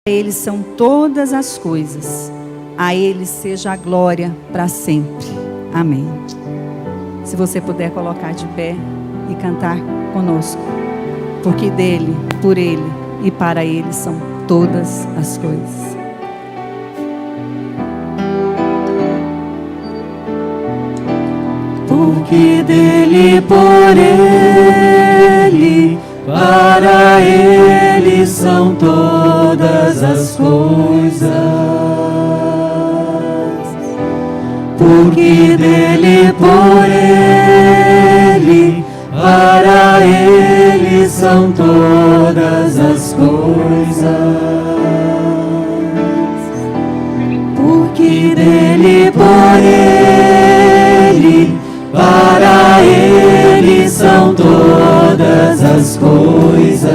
Ele são todas as coisas. A Ele seja a glória para sempre. Amém. Se você puder colocar de pé e cantar conosco. Porque dele, por Ele e para Ele são todas as coisas. Porque dele, por Ele, para Ele são todas as coisas. Porque dele, por Ele, para Ele são todas as coisas. Porque dele, por Ele, para Ele são todas as coisas.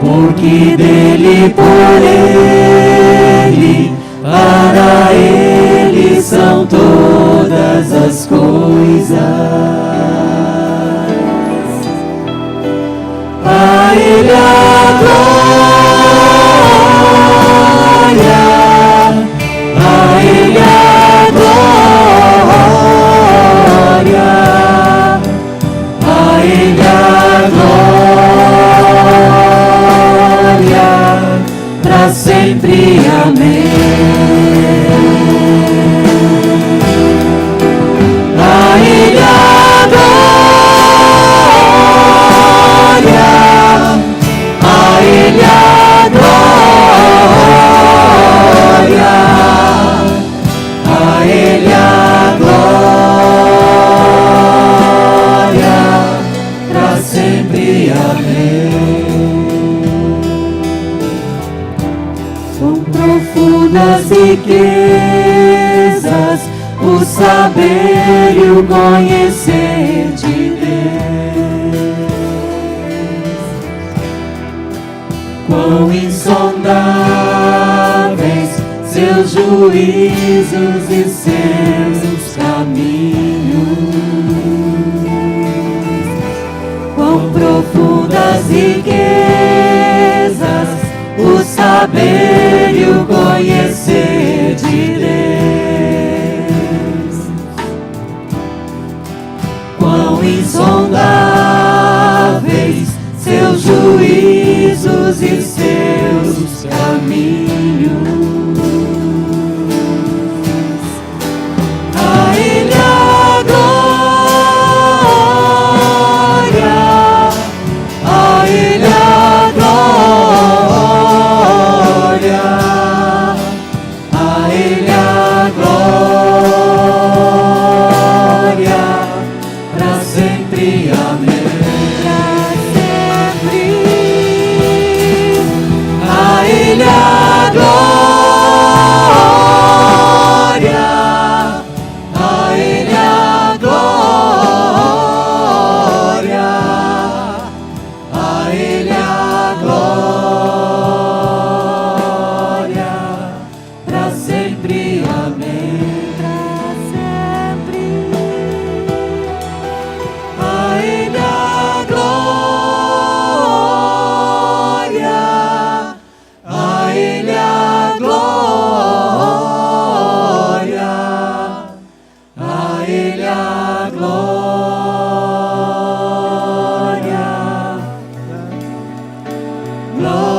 Porque dele, por Ele, para Ele são todas as coisas. A Ele a glória, a Ele a glória, a Ele a glória, para sempre. Amém. A Ele a glória, a Ele a glória, a Ele a glória, para sempre. Amém. São profundas riquezas o saber e o conhecer de Deus. Quão insondáveis seus juízos e seus caminhos. Quão profundas riquezas o saber e o conhecer de Deus. Quão insondáveis seus juízos e seus caminhos. A Ele a glória, a Ele a glória, a Ele a glória, para sempre. Amém. Para sempre. A Ele a glória, a Ele a glória, a Ele a glória, para sempre. Amém. Para sempre. A Ele a glória, a Ele a glória, a Ele a glória, glória,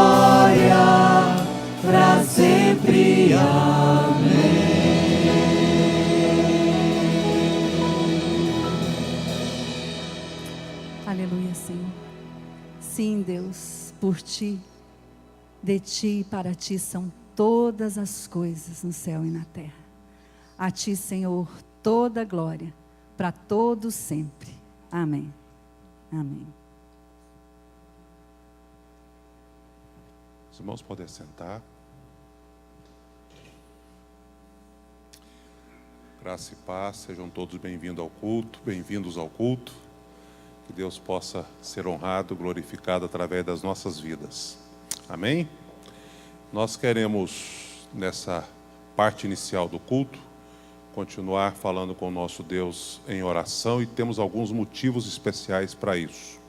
glória, para sempre. Amém. Aleluia, Senhor. Sim, Deus, por Ti, de Ti e para Ti são todas as coisas no céu e na terra. A Ti, Senhor, toda glória, para todos sempre. Amém. Amém. Os irmãos podem sentar. Graça e paz, sejam todos bem-vindos ao culto, bem-vindos ao culto. Que Deus possa ser honrado, glorificado através das nossas vidas. Amém? Nós queremos, nessa parte inicial do culto, continuar falando com o nosso Deus em oração e temos alguns motivos especiais para isso.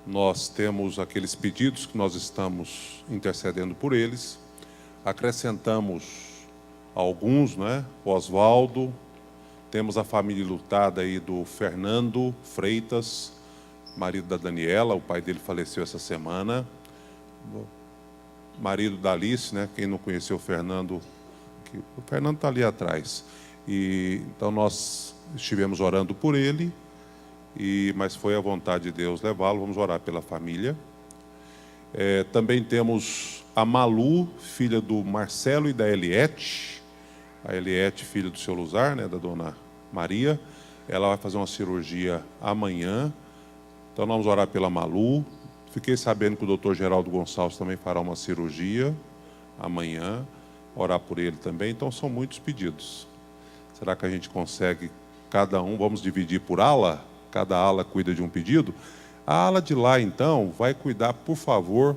Nós temos aqueles pedidos que nós estamos intercedendo por eles, acrescentamos alguns, né? O Oswaldo, temos a família lutada aí do Fernando Freitas, marido da Daniela, o pai dele faleceu essa semana, marido da Alice, né? Quem não conheceu o Fernando está ali atrás. E então nós estivemos orando por ele, mas foi a vontade de Deus levá-lo. Vamos orar pela família. Também temos a Malu, filha do Marcelo e da Eliette. A Eliette, filha do seu Luzar, né, da dona Maria. Ela vai fazer uma cirurgia amanhã. Então nós vamos orar pela Malu. Fiquei sabendo que o doutor Geraldo Gonçalves também fará uma cirurgia amanhã. Orar por ele também. Então são muitos pedidos. Será que a gente consegue cada um? Vamos dividir por ala? Cada ala cuida de um pedido? A ala de lá, então, vai cuidar, por favor,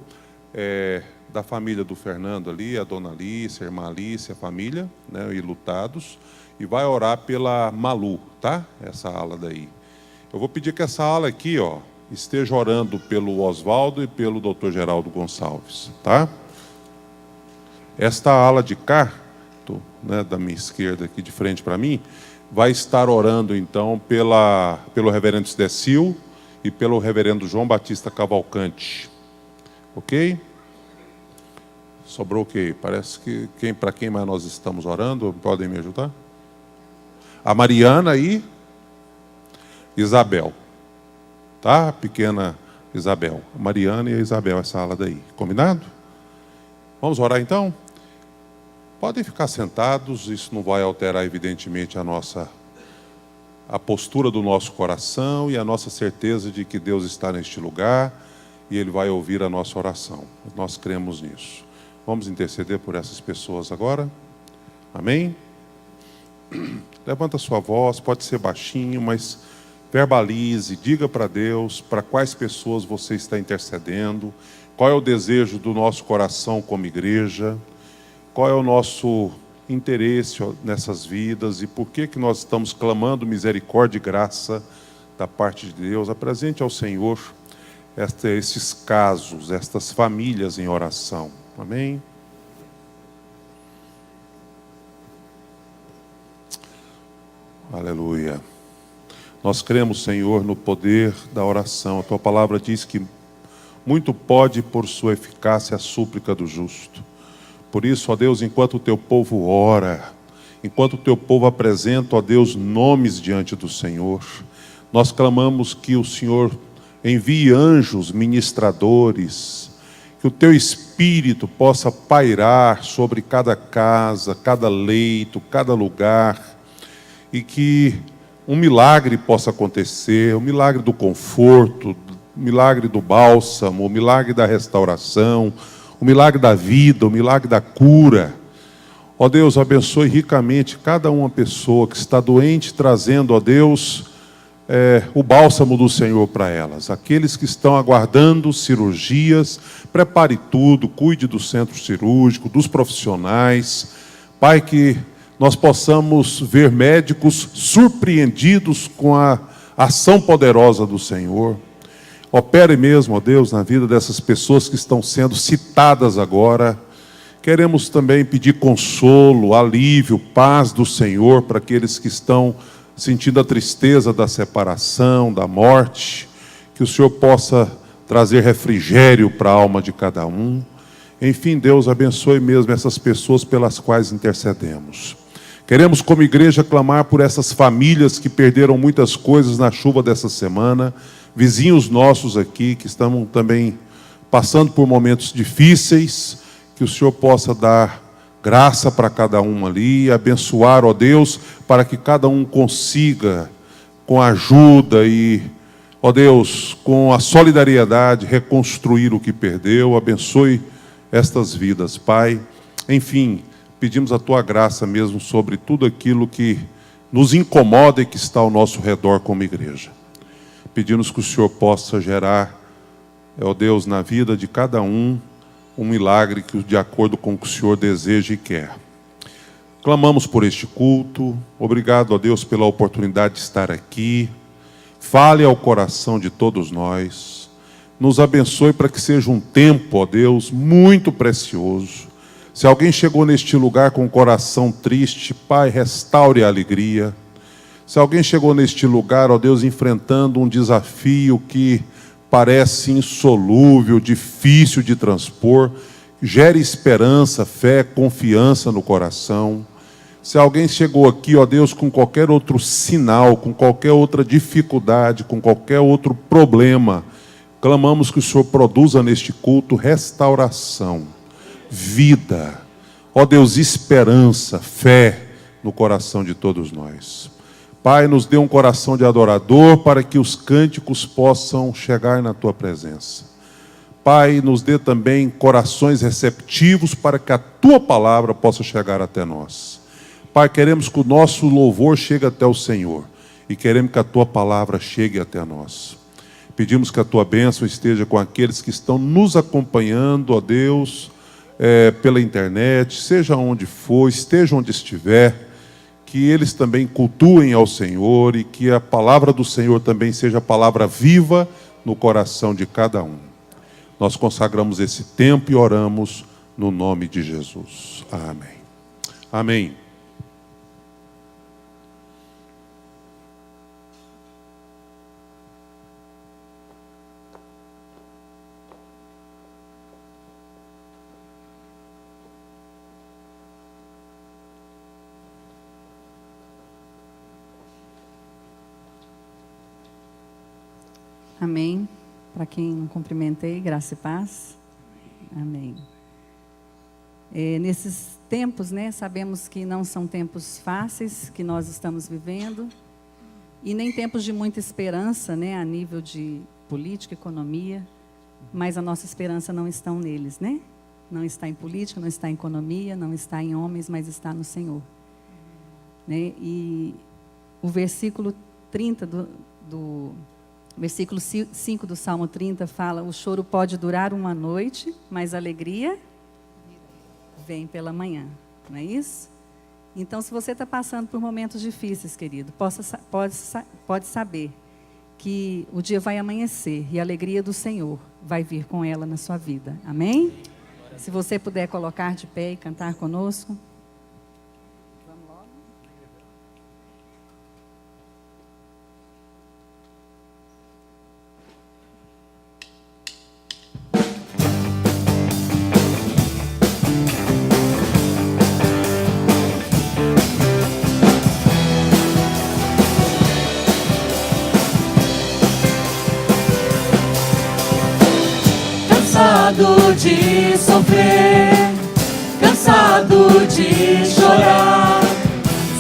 da família do Fernando ali, a dona Alice, a irmã Alice, a família, né, e lutados, e vai orar pela Malu, tá? Essa ala daí. Eu vou pedir que essa ala aqui, ó, esteja orando pelo Oswaldo e pelo doutor Geraldo Gonçalves, tá? Esta ala de cá, né, da minha esquerda aqui de frente para mim, vai estar orando então pelo reverendo Stecil e pelo reverendo João Batista Cavalcante. Ok? Sobrou o quê? Parece que para quem mais nós estamos orando? Podem me ajudar? A Mariana e Isabel. Tá? A pequena Isabel. A Mariana e a Isabel, essa ala daí. Combinado? Vamos orar então? Podem ficar sentados, isso não vai alterar evidentemente a postura do nosso coração e a nossa certeza de que Deus está neste lugar e Ele vai ouvir a nossa oração. Nós cremos nisso. Vamos interceder por essas pessoas agora? Amém? Levanta sua voz, pode ser baixinho, mas verbalize, diga para Deus para quais pessoas você está intercedendo, qual é o desejo do nosso coração como igreja, qual é o nosso interesse nessas vidas e por que nós estamos clamando misericórdia e graça da parte de Deus. Apresente ao Senhor esses casos, estas famílias em oração. Amém? Aleluia. Nós cremos, Senhor, no poder da oração. A Tua palavra diz que muito pode por sua eficácia a súplica do justo. Por isso, ó Deus, enquanto o Teu povo ora, enquanto o Teu povo apresenta, ó Deus, nomes diante do Senhor, nós clamamos que o Senhor envie anjos ministradores, que o Teu Espírito possa pairar sobre cada casa, cada leito, cada lugar, e que um milagre possa acontecer, o milagre do conforto, o milagre do bálsamo, o milagre da restauração, o milagre da vida, o milagre da cura. Ó Deus, abençoe ricamente cada uma pessoa que está doente, trazendo, ó Deus, o bálsamo do Senhor para elas. Aqueles que estão aguardando cirurgias, prepare tudo, cuide do centro cirúrgico, dos profissionais. Pai, que nós possamos ver médicos surpreendidos com a ação poderosa do Senhor. Opere mesmo, ó Deus, na vida dessas pessoas que estão sendo citadas agora. Queremos também pedir consolo, alívio, paz do Senhor para aqueles que estão sentindo a tristeza da separação, da morte. Que o Senhor possa trazer refrigério para a alma de cada um. Enfim, Deus, abençoe mesmo essas pessoas pelas quais intercedemos. Queremos, como igreja, clamar por essas famílias que perderam muitas coisas na chuva dessa semana. Vizinhos nossos aqui que estão também passando por momentos difíceis, que o Senhor possa dar graça para cada um ali, abençoar, ó Deus, para que cada um consiga, com a ajuda e, ó Deus, com a solidariedade, reconstruir o que perdeu. Abençoe estas vidas, Pai. Enfim, pedimos a Tua graça mesmo sobre tudo aquilo que nos incomoda e que está ao nosso redor como igreja. Pedimos que o Senhor possa gerar, ó Deus, na vida de cada um milagre que de acordo com o que o Senhor deseja e quer. Clamamos por este culto. Obrigado, ó Deus, pela oportunidade de estar aqui. Fale ao coração de todos nós. Nos abençoe para que seja um tempo, ó Deus, muito precioso. Se alguém chegou neste lugar com o coração triste, Pai, restaure a alegria. Se alguém chegou neste lugar, ó Deus, enfrentando um desafio que parece insolúvel, difícil de transpor, gere esperança, fé, confiança no coração. Se alguém chegou aqui, ó Deus, com qualquer outro sinal, com qualquer outra dificuldade, com qualquer outro problema, clamamos que o Senhor produza neste culto restauração, vida, ó Deus, esperança, fé no coração de todos nós. Pai, nos dê um coração de adorador para que os cânticos possam chegar na Tua presença. Pai, nos dê também corações receptivos para que a Tua palavra possa chegar até nós. Pai, queremos que o nosso louvor chegue até o Senhor e queremos que a Tua palavra chegue até nós. Pedimos que a Tua bênção esteja com aqueles que estão nos acompanhando, ó Deus, pela internet, seja onde for, esteja onde estiver, que eles também cultuem ao Senhor e que a palavra do Senhor também seja a palavra viva no coração de cada um. Nós consagramos esse tempo e oramos no nome de Jesus. Amém. Amém. Amém. Para quem não cumprimentei, graça e paz. Amém. Nesses tempos, né, sabemos que não são tempos fáceis que nós estamos vivendo e nem tempos de muita esperança, né, a nível de política, economia, mas a nossa esperança não está neles, né? Não está em política, não está em economia, não está em homens, mas está no Senhor. Né? E o versículo 30 Versículo 5 do Salmo 30 fala: o choro pode durar uma noite, mas a alegria vem pela manhã. Não é isso? Então, se você está passando por momentos difíceis, querido, pode saber que o dia vai amanhecer e a alegria do Senhor vai vir com ela na sua vida. Amém? Se você puder colocar de pé e cantar conosco. Cansado de sofrer, cansado de chorar,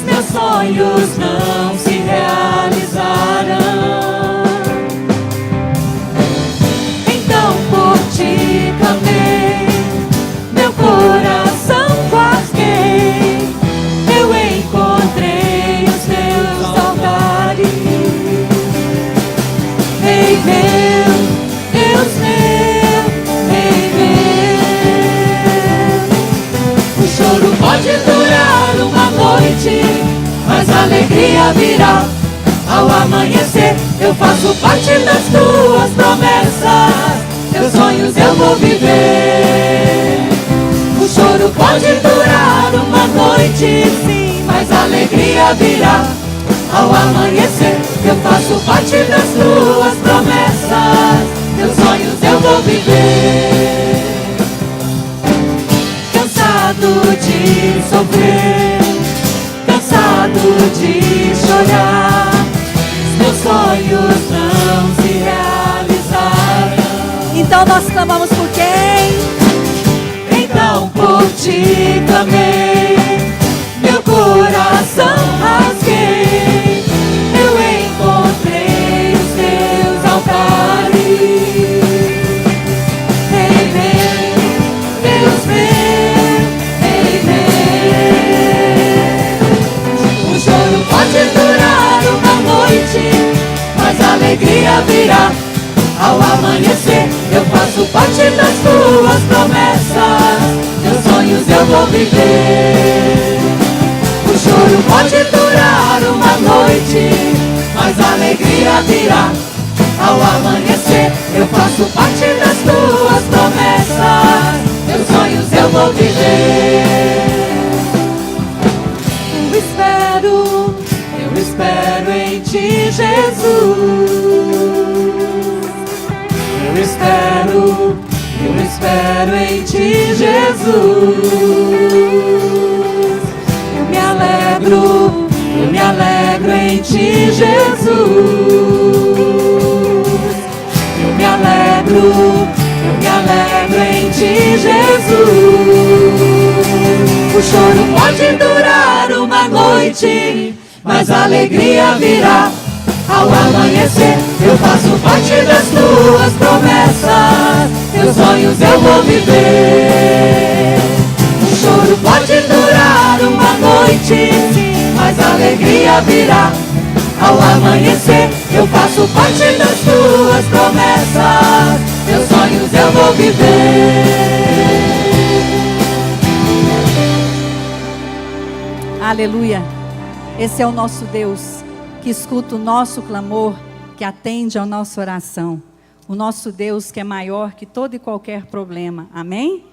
meus sonhos não se realizarão. Então por ti clamei, meu coração rasguei, eu encontrei os teus altares. Ei meu, Deus meu, pode durar uma noite, mas a alegria virá ao amanhecer. Eu faço parte das tuas promessas, teus sonhos eu vou viver. O choro pode durar uma noite, sim, mas a alegria virá ao amanhecer. Eu faço parte das tuas promessas, teus sonhos eu vou viver. Cansado de sofrer, cansado de chorar, meus sonhos não se realizarão. Então nós clamamos por quem? Então por ti clamei, meu coração rasguei, eu encontrei os teus altares. Ei meu, Deus meu, pode durar uma noite, mas a alegria virá ao amanhecer. Eu faço parte das tuas promessas, teus sonhos eu vou viver. choro pode durar uma noite, mas a alegria virá ao amanhecer. Eu faço parte das tuas promessas, teus sonhos eu vou viver. Eu espero em ti, Jesus. Eu espero em ti, Jesus. Eu me alegro em ti, Jesus. Eu me alegro em ti, Jesus. O choro pode durar uma noite, mas a alegria virá ao amanhecer. Eu faço parte das tuas promessas, teus sonhos eu vou viver. O choro pode durar uma noite, mas a alegria virá ao amanhecer. Eu faço parte das tuas promessas, teus sonhos eu vou viver. Aleluia. Esse é o nosso Deus, que escuta o nosso clamor, que atende a nossa oração. O nosso Deus que é maior que todo e qualquer problema. Amém?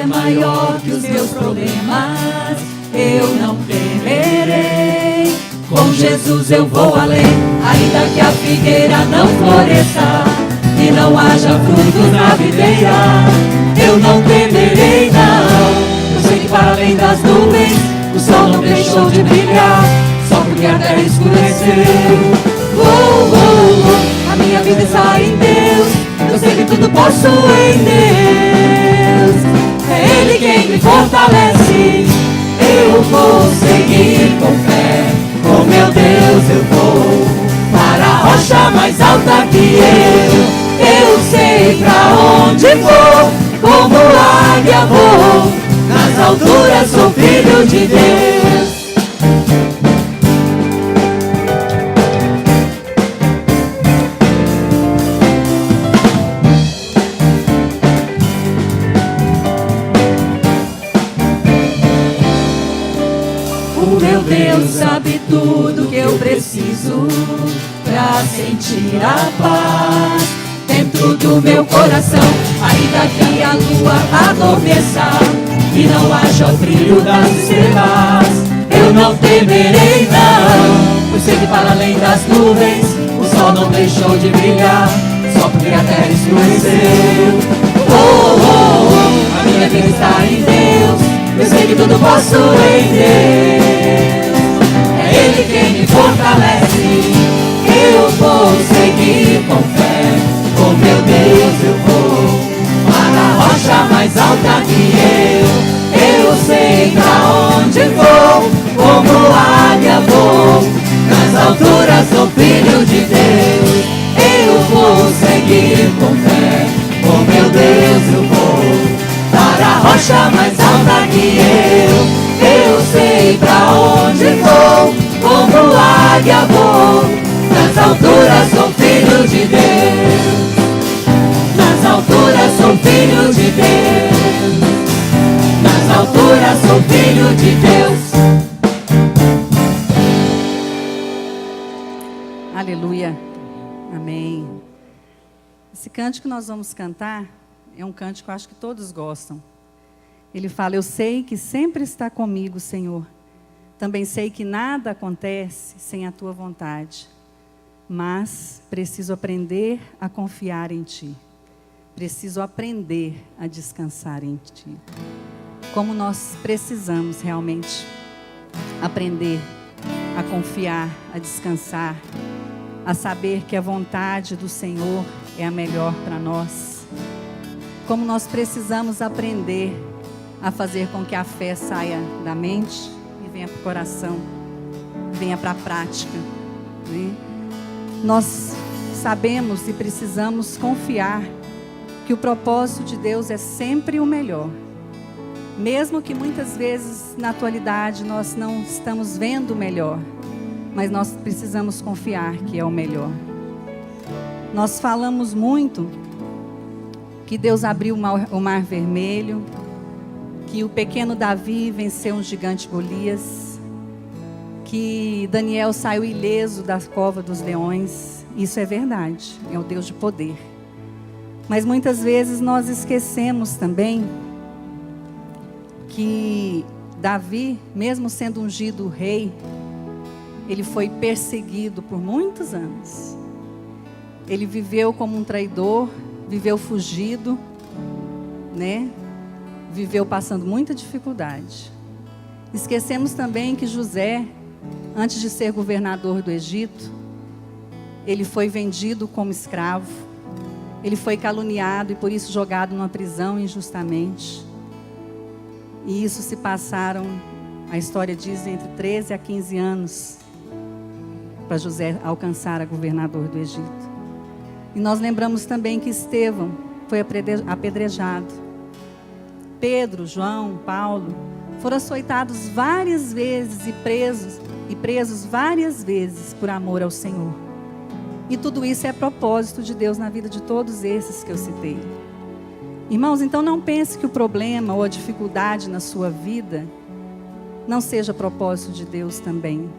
Maior que os meus problemas, eu não temerei. Com Jesus eu vou além, ainda que a figueira não floresça e não haja frutos na videira, eu não temerei não. Eu sei que para além das nuvens o sol não deixou de brilhar, só porque a terra escureceu. A minha vida está em Deus, eu sei que tudo posso em Deus. É Ele quem me fortalece, eu vou seguir com fé. Com meu Deus eu vou para a rocha mais alta que eu sei pra onde vou, como águia vou, nas alturas sou filho de Deus. Deus sabe tudo que eu preciso pra sentir a paz dentro do meu coração. Ainda que a lua adormeça e não haja o brilho das estrelas, eu não temerei não. Eu sei que para além das nuvens o sol não deixou de brilhar, só porque a terra escureceu. A minha vida está em Deus, eu sei que tudo posso em Deus. É Ele quem me fortalece, eu vou seguir com fé. Com meu Deus eu vou para a rocha mais alta que eu sei pra onde vou, como águia vou, nas alturas sou filho de Deus. Eu vou seguir com fé, com meu Deus eu vou para a rocha mais alta que eu sei pra onde vou, como águia vou, nas alturas sou filho de Deus. Nas alturas sou filho de Deus. Nas alturas sou filho de Deus. Aleluia. Amém. Esse cântico que nós vamos cantar é um cântico que eu acho que todos gostam. Ele fala: eu sei que sempre está comigo, Senhor. Também sei que nada acontece sem a tua vontade. Mas preciso aprender a confiar em ti. Preciso aprender a descansar em ti. Como nós precisamos realmente aprender a confiar, a descansar, a saber que a vontade do Senhor é a melhor para nós. Como nós precisamos aprender a fazer com que a fé saia da mente e venha para o coração, venha para a prática, né? Nós sabemos e precisamos confiar que o propósito de Deus é sempre o melhor. Mesmo que muitas vezes na atualidade nós não estamos vendo o melhor, mas nós precisamos confiar que é o melhor. Nós falamos muito que Deus abriu o mar vermelho, que o pequeno Davi venceu um gigante Golias, que Daniel saiu ileso da cova dos leões. Isso é verdade, é o Deus de poder. Mas muitas vezes nós esquecemos também que Davi, mesmo sendo ungido rei, ele foi perseguido por muitos anos. Ele viveu como um traidor, viveu fugido, né? Viveu passando muita dificuldade. Esquecemos também que José, antes de ser governador do Egito, ele foi vendido como escravo. Ele foi caluniado e por isso jogado numa prisão injustamente. E isso se passaram, a história diz, entre 13 a 15 anos para José alcançar a governador do Egito. E nós lembramos também que Estevão foi apedrejado. Pedro, João, Paulo foram açoitados várias vezes e presos várias vezes por amor ao Senhor. E tudo isso é propósito de Deus na vida de todos esses que eu citei. Irmãos, então não pense que o problema ou a dificuldade na sua vida não seja propósito de Deus também.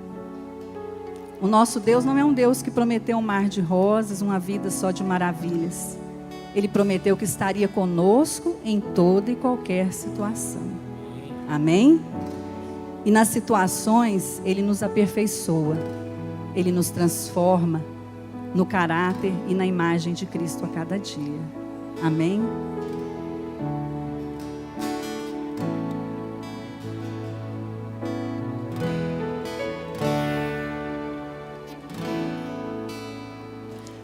O nosso Deus não é um Deus que prometeu um mar de rosas, uma vida só de maravilhas. Ele prometeu que estaria conosco em toda e qualquer situação. Amém? E nas situações, Ele nos aperfeiçoa. Ele nos transforma no caráter e na imagem de Cristo a cada dia. Amém?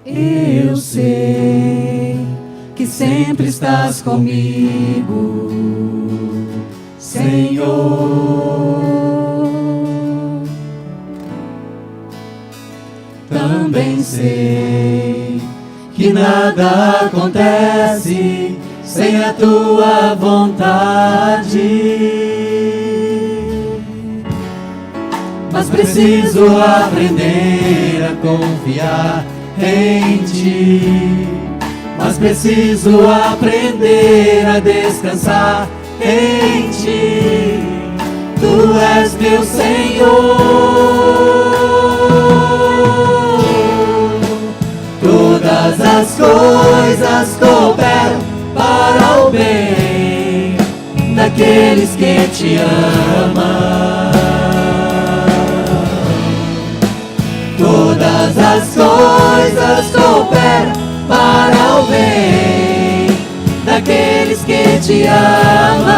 Eu sei que sempre estás comigo, Senhor. Também sei que nada acontece sem a tua vontade, mas preciso aprender a confiar em ti, mas preciso aprender a descansar em ti. Tu és meu Senhor, todas as coisas cooperam para o bem daqueles que te amam. Todas as coisas cooperam para o bem daqueles que te amam.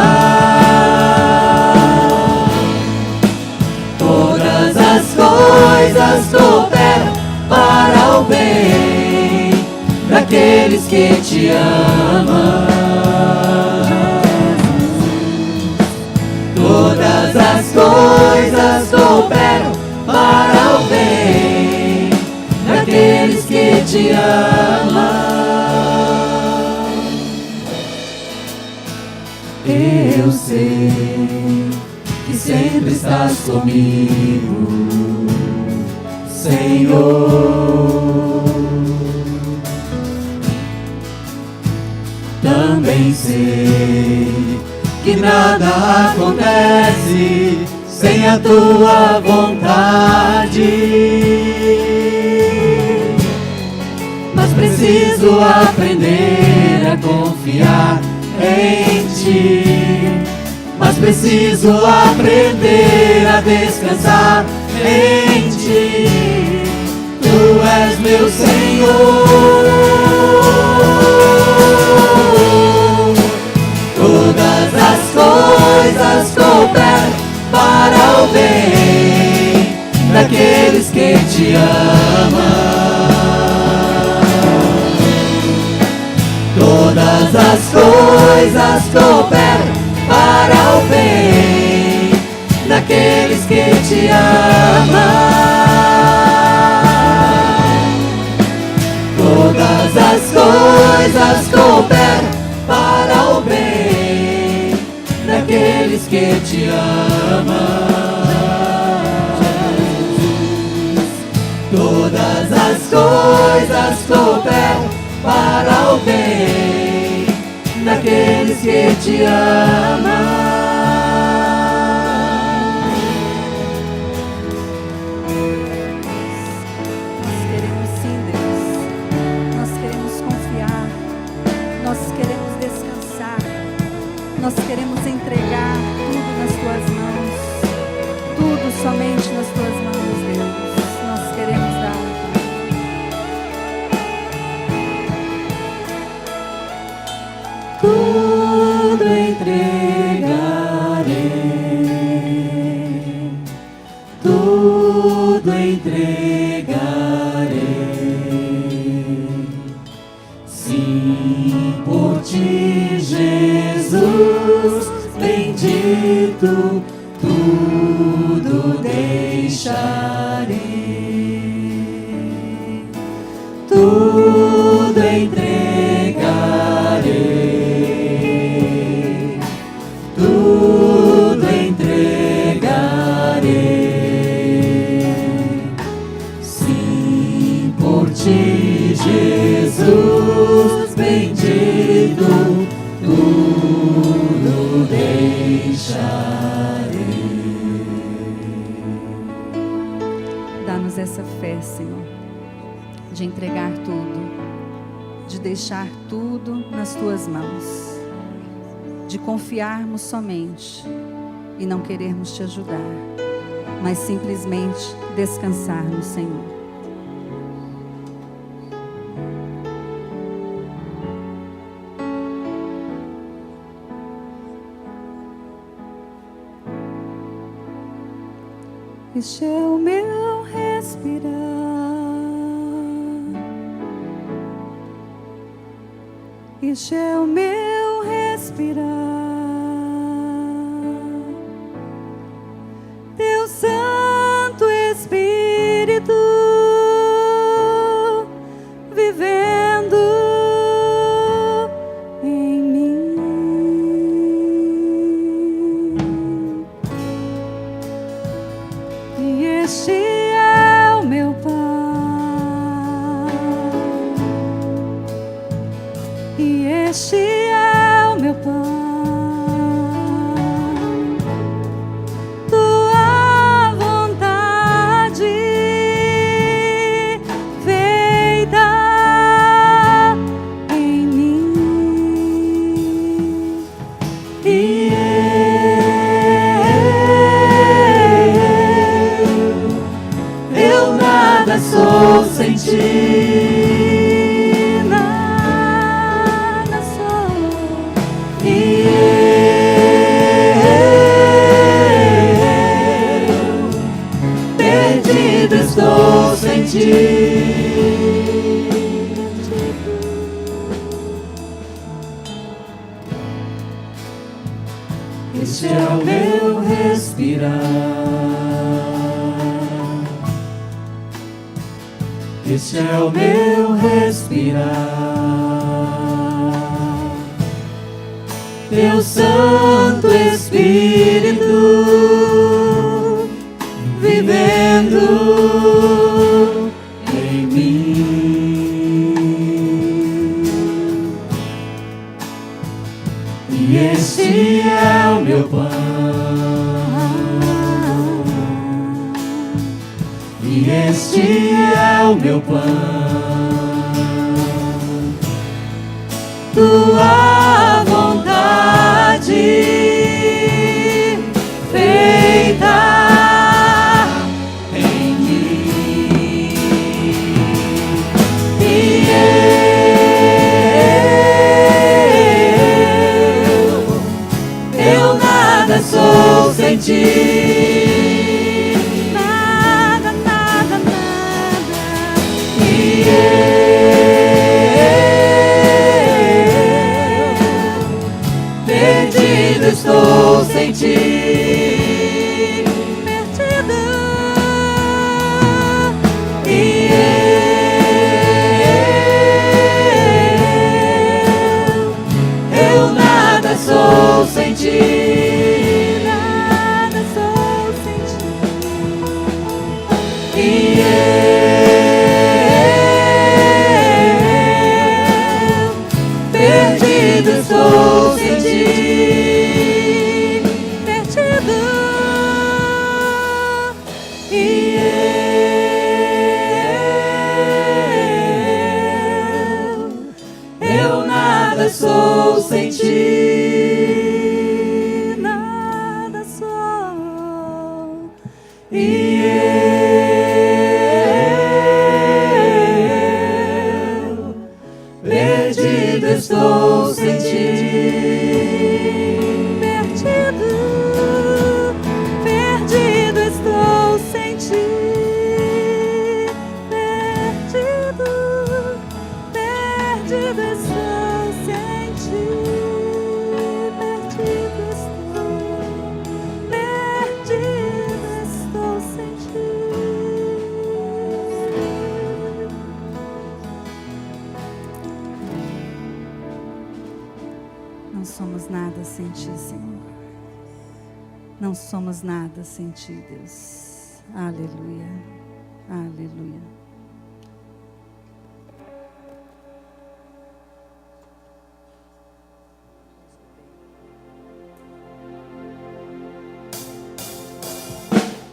Todas as coisas cooperam para o bem daqueles que te amam. Todas as coisas cooperam para o bem daqueles que te amam. Eu sei que sempre estás comigo, Senhor. Também sei que nada acontece sem a tua vontade, mas preciso aprender a confiar em ti, mas preciso aprender a descansar em ti. Tu és meu Senhor, todas as coisas cooperam para o bem daqueles que te amam. Todas as coisas cooperam para o bem daqueles que te amam. Todas as coisas cooperam daqueles que te amam. Todas as coisas cooperam para o bem daqueles que te amam. Nós queremos sim, Deus. Nós queremos confiar. Nós queremos descansar. Nós queremos entregar tudo nas tuas mãos. Tudo somente nas tuas mãos, Deus. Nós queremos dar. Tudo entregarei, tudo entregarei, sim, por ti, Jesus bendito, tudo deixarei, tudo entregarei, tudo entregarei, sim, por ti, Jesus bendito, tudo deixarei. Dá-nos essa fé, Senhor, de entregar tudo, de deixar tudo nas tuas mãos, de confiarmos somente e não querermos te ajudar, mas simplesmente descansar no Senhor. Este é o meu respirar, este é o meu respirar, Teu Santo Espírito vivendo em mim. E este é o meu pão, e este é o meu pão, tua vontade feita em mim. E eu nada sou sem ti, nada sou. E eu perdido estou sem ti. Este é o meu respirar, este é o meu respirar, Teu Santo Espírito vivendo em mim. E este é o meu pão, e este é o meu pão, tua vontade feita em mim. E eu nada sou sem ti, nada, nada, nada. E eu perdido estou sem ti, perdido. E eu nada sou sem ti. ti, nada sou. e eu perdido estou sem ti. Perdido estou sem ti. Perdido estou sem ti. Perdido estou sem ti. Não somos nada sem ti, Senhor. Não somos nada sem ti, Deus. Aleluia. Aleluia.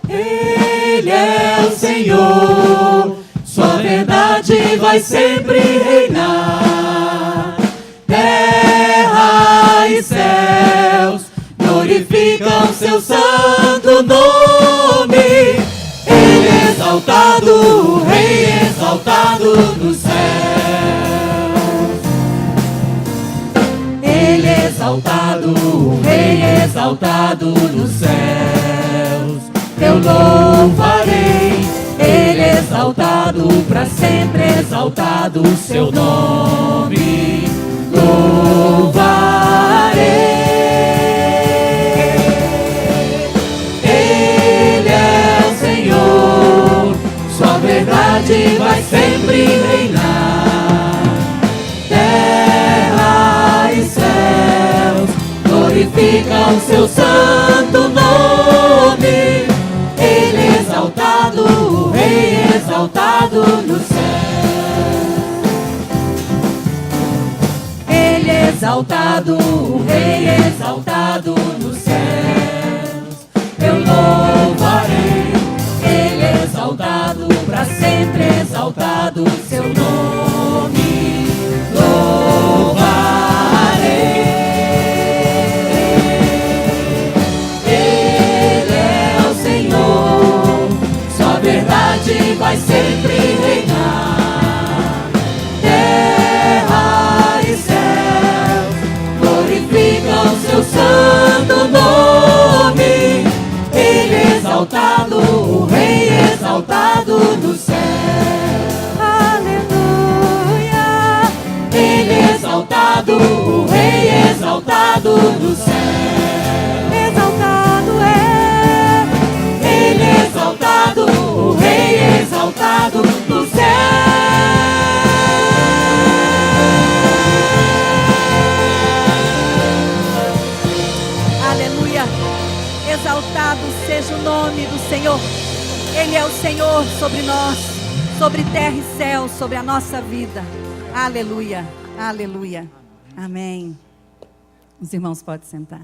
Ele é o Senhor, sua verdade vai sempre reinar. Terra e céus glorificam seu santo nome. Ele é exaltado, o Rei exaltado nos céus. Ele é exaltado, o Rei exaltado nos céus. Eu louvarei, Ele é exaltado, para sempre exaltado o seu nome. Louvarei. Ele é o Senhor, sua verdade vai sempre reinar. Terra e céus glorificam seu santo nome. Ele é exaltado, o Rei exaltado no céu. Ele é exaltado, o Rei exaltado nos céus. Eu louvarei, Ele é exaltado, para sempre exaltado seu nome. Louvarei. Vai sempre reinar. Terra e céus glorificam seu santo nome. Ele é exaltado, o Rei exaltado no céu. Aleluia. Ele é exaltado, o Rei exaltado no céu. Exaltado é. Ele é exaltado, o Rei exaltado no céu. Aleluia. Exaltado seja o nome do Senhor. Ele é o Senhor sobre nós, sobre terra e céu, sobre a nossa vida. Aleluia. Aleluia. Amém. Os irmãos podem sentar.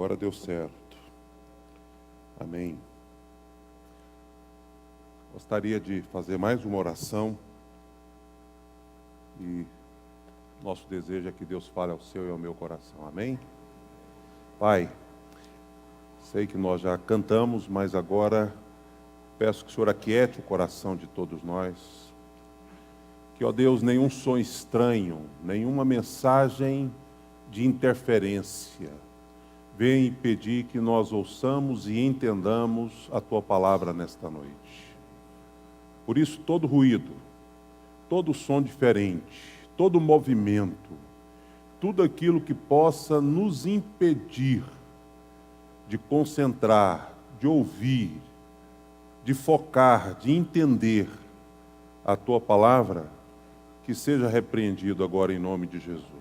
agora deu certo. Amém. Gostaria de fazer mais uma oração. E nosso desejo é que Deus fale ao seu e ao meu coração. Amém? Pai, sei que nós já cantamos, mas agora peço que o Senhor aquiete o coração de todos nós. Que, ó Deus, nenhum som estranho, nenhuma mensagem de interferência venha impedir que nós ouçamos e entendamos a Tua palavra nesta noite. Por isso, todo ruído, todo som diferente, todo movimento, tudo aquilo que possa nos impedir de concentrar, de ouvir, de focar, de entender a Tua palavra, que seja repreendido agora em nome de Jesus.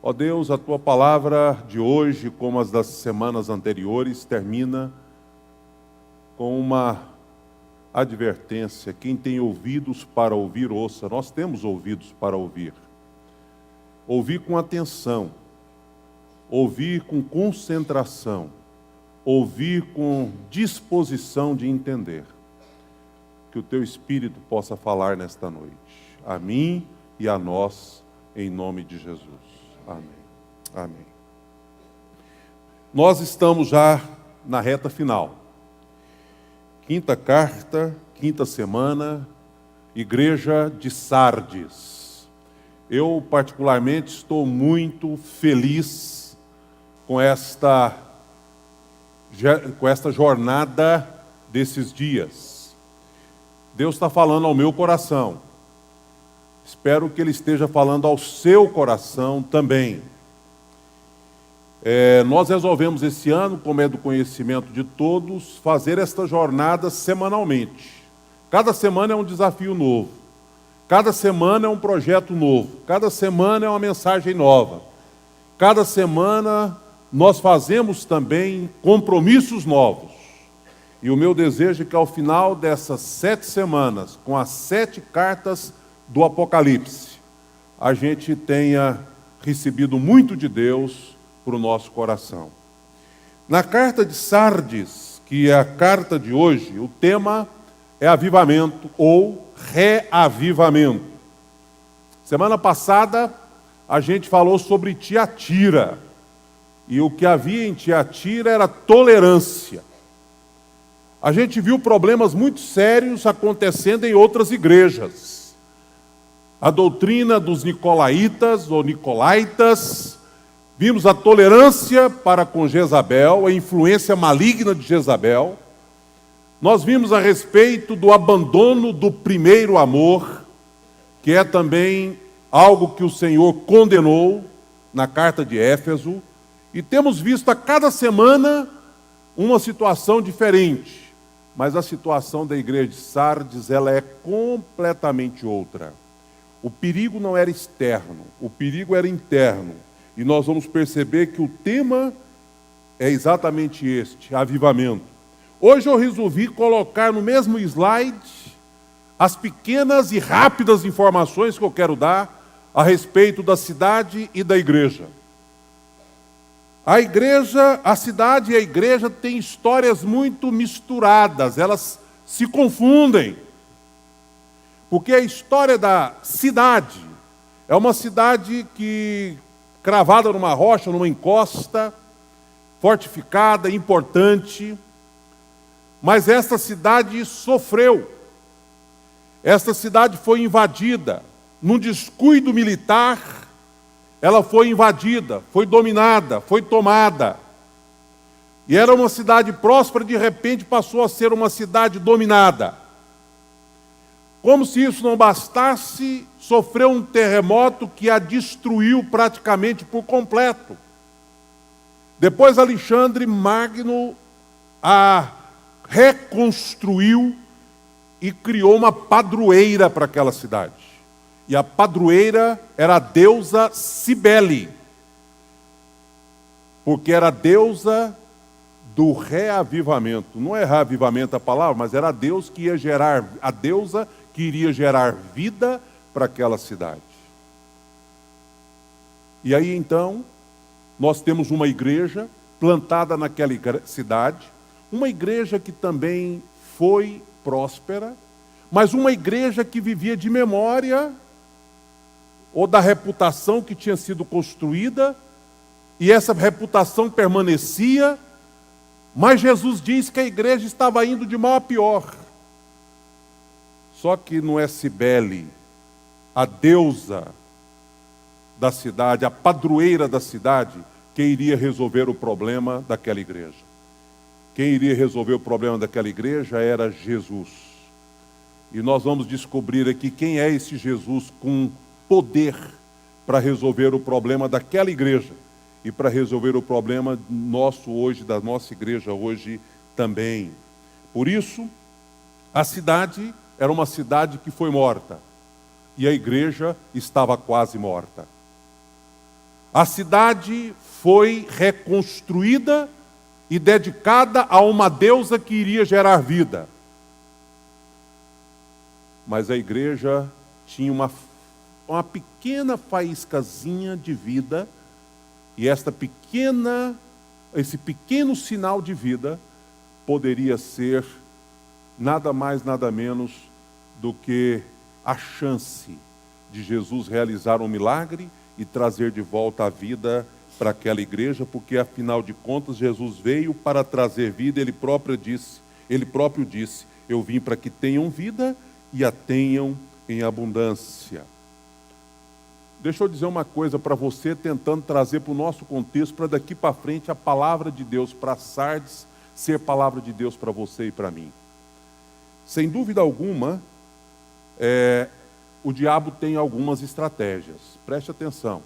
Ó Deus, a Tua palavra de hoje, como as das semanas anteriores, termina com uma advertência: quem tem ouvidos para ouvir, ouça. Nós temos ouvidos para ouvir. Ouvir com atenção, ouvir com concentração, ouvir com disposição de entender. Que o Teu Espírito possa falar nesta noite, a mim e a nós, em nome de Jesus. Amém. Amém. Nós estamos já na reta final. Quinta carta, quinta semana, Igreja de Sardes. Eu, particularmente, estou muito feliz com esta jornada desses dias. Deus está falando ao meu coração. Espero que Ele esteja falando ao seu coração também. Nós resolvemos esse ano, como é do conhecimento de todos, fazer esta jornada semanalmente. Cada semana é um desafio novo. Cada semana é um projeto novo. Cada semana é uma mensagem nova. Cada semana nós fazemos também compromissos novos. E o meu desejo é que ao final dessas 7 semanas, com as 7 cartas do Apocalipse, a gente tenha recebido muito de Deus para o nosso coração. Na carta de Sardes, que é a carta de hoje, o tema é avivamento ou reavivamento. Semana passada a gente falou sobre Tiatira, e o que havia em Tiatira era tolerância. A gente viu problemas muito sérios acontecendo em outras igrejas. A doutrina dos nicolaítas ou nicolaítas, vimos a tolerância para com Jezabel, a influência maligna de Jezabel. Nós vimos a respeito do abandono do primeiro amor, que é também algo que o Senhor condenou na carta de Éfeso. E temos visto a cada semana uma situação diferente. Mas a situação da igreja de Sardes, ela é completamente outra. O perigo não era externo, o perigo era interno. E nós vamos perceber que o tema é exatamente este, avivamento. Hoje eu resolvi colocar no mesmo slide as pequenas e rápidas informações que eu quero dar a respeito da cidade e da igreja. A cidade e a igreja têm histórias muito misturadas, elas se confundem. Porque a história da cidade é uma cidade que, cravada numa rocha, numa encosta, fortificada, importante, mas esta cidade sofreu. Esta cidade foi invadida. Num descuido militar, ela foi invadida, foi dominada, foi tomada. E era uma cidade próspera, de repente passou a ser uma cidade dominada. Como se isso não bastasse, sofreu um terremoto que a destruiu praticamente por completo. Depois Alexandre Magno a reconstruiu e criou uma padroeira para aquela cidade. E a padroeira era a deusa Cibele, porque era a deusa do reavivamento. Não é reavivamento a palavra, mas era a deusa que iria gerar vida para aquela cidade. E aí então, nós temos uma igreja plantada naquela cidade, uma igreja que também foi próspera, mas uma igreja que vivia de memória ou da reputação que tinha sido construída, e essa reputação permanecia, mas Jesus diz que a igreja estava indo de mal a pior. Só que não é Cibele, a deusa da cidade, a padroeira da cidade, que iria resolver o problema daquela igreja. Quem iria resolver o problema daquela igreja era Jesus. E nós vamos descobrir aqui quem é esse Jesus com poder para resolver o problema daquela igreja e para resolver o problema nosso hoje, da nossa igreja hoje também. Por isso, a cidade era uma cidade que foi morta e a igreja estava quase morta. A cidade foi reconstruída e dedicada a uma deusa que iria gerar vida. Mas a igreja tinha uma pequena faíscazinha de vida, e esse pequeno sinal de vida poderia ser nada mais, nada menos do que a chance de Jesus realizar um milagre e trazer de volta a vida para aquela igreja, porque afinal de contas Jesus veio para trazer vida. Ele próprio disse, eu vim para que tenham vida e a tenham em abundância. Deixa eu dizer uma coisa para você, tentando trazer para o nosso contexto, para daqui para frente a palavra de Deus para Sardes ser palavra de Deus para você e para mim. Sem dúvida alguma, o diabo tem algumas estratégias. Preste atenção.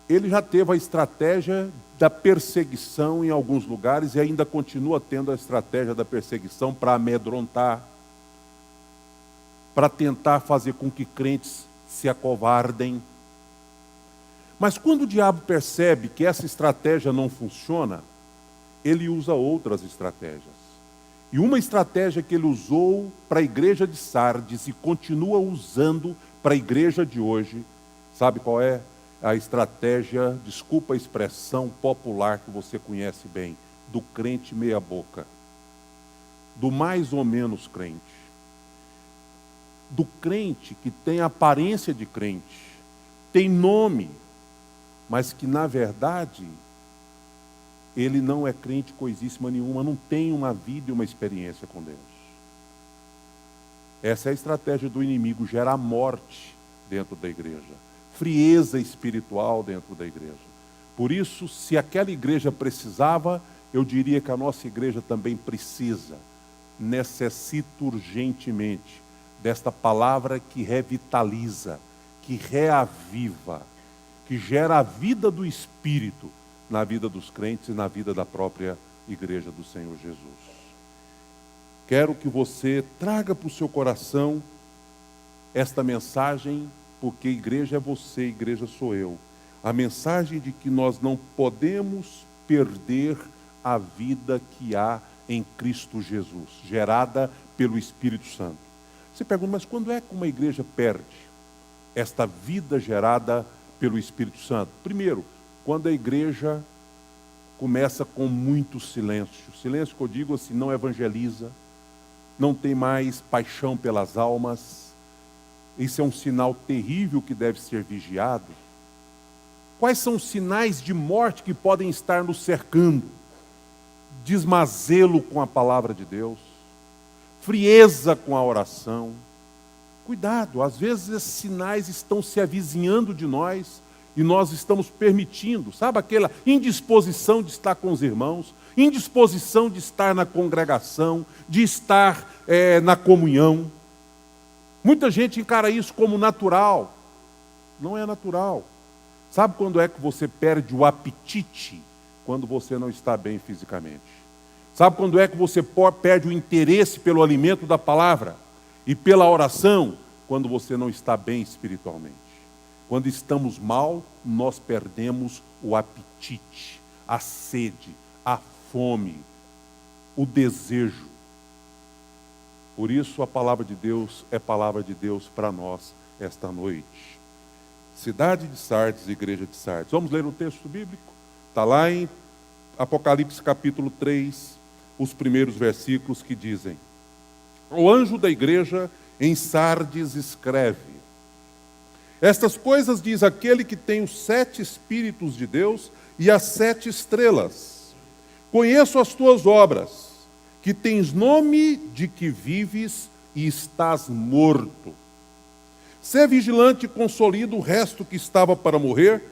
Ele já teve a estratégia da perseguição em alguns lugares e ainda continua tendo a estratégia da perseguição para amedrontar, para tentar fazer com que crentes se acovardem. Mas quando o diabo percebe que essa estratégia não funciona, ele usa outras estratégias. E uma estratégia que ele usou para a igreja de Sardes e continua usando para a igreja de hoje, sabe qual é? A estratégia, desculpa a expressão popular que você conhece bem, do crente meia boca, do mais ou menos crente, do crente que tem aparência de crente, tem nome, mas que na verdade ele não é crente coisíssima nenhuma, não tem uma vida e uma experiência com Deus. Essa é a estratégia do inimigo, gerar morte dentro da igreja, frieza espiritual dentro da igreja. Por isso, se aquela igreja precisava, eu diria que a nossa igreja também precisa, necessita urgentemente desta palavra que revitaliza, que reaviva, que gera a vida do Espírito na vida dos crentes e na vida da própria igreja do Senhor Jesus. Quero que você traga para o seu coração esta mensagem, porque igreja é você, igreja sou eu. A mensagem de que nós não podemos perder a vida que há em Cristo Jesus, gerada pelo Espírito Santo. Você pergunta, mas quando é que uma igreja perde esta vida gerada pelo Espírito Santo? Primeiro, quando a igreja começa com muito silêncio. Silêncio que eu digo assim, não evangeliza, não tem mais paixão pelas almas. Isso é um sinal terrível que deve ser vigiado. Quais são os sinais de morte que podem estar nos cercando? Desmazelo com a palavra de Deus, frieza com a oração. Cuidado, às vezes esses sinais estão se avizinhando de nós e nós estamos permitindo, sabe aquela indisposição de estar com os irmãos, indisposição de estar na congregação, de estar na comunhão. Muita gente encara isso como natural. Não é natural. Sabe quando é que você perde o apetite? Quando você não está bem fisicamente. Sabe quando é que você perde o interesse pelo alimento da palavra e pela oração? Quando você não está bem espiritualmente. Quando estamos mal, nós perdemos o apetite, a sede, a fome, o desejo. Por isso a palavra de Deus é palavra de Deus para nós esta noite. Cidade de Sardes, igreja de Sardes. Vamos ler um texto bíblico? Está lá em Apocalipse capítulo 3, os primeiros versículos que dizem: o anjo da igreja em Sardes escreve: estas coisas diz aquele que tem os 7 Espíritos de Deus e as 7 estrelas. Conheço as tuas obras, que tens nome de que vives e estás morto. Sê vigilante e consolida o resto que estava para morrer,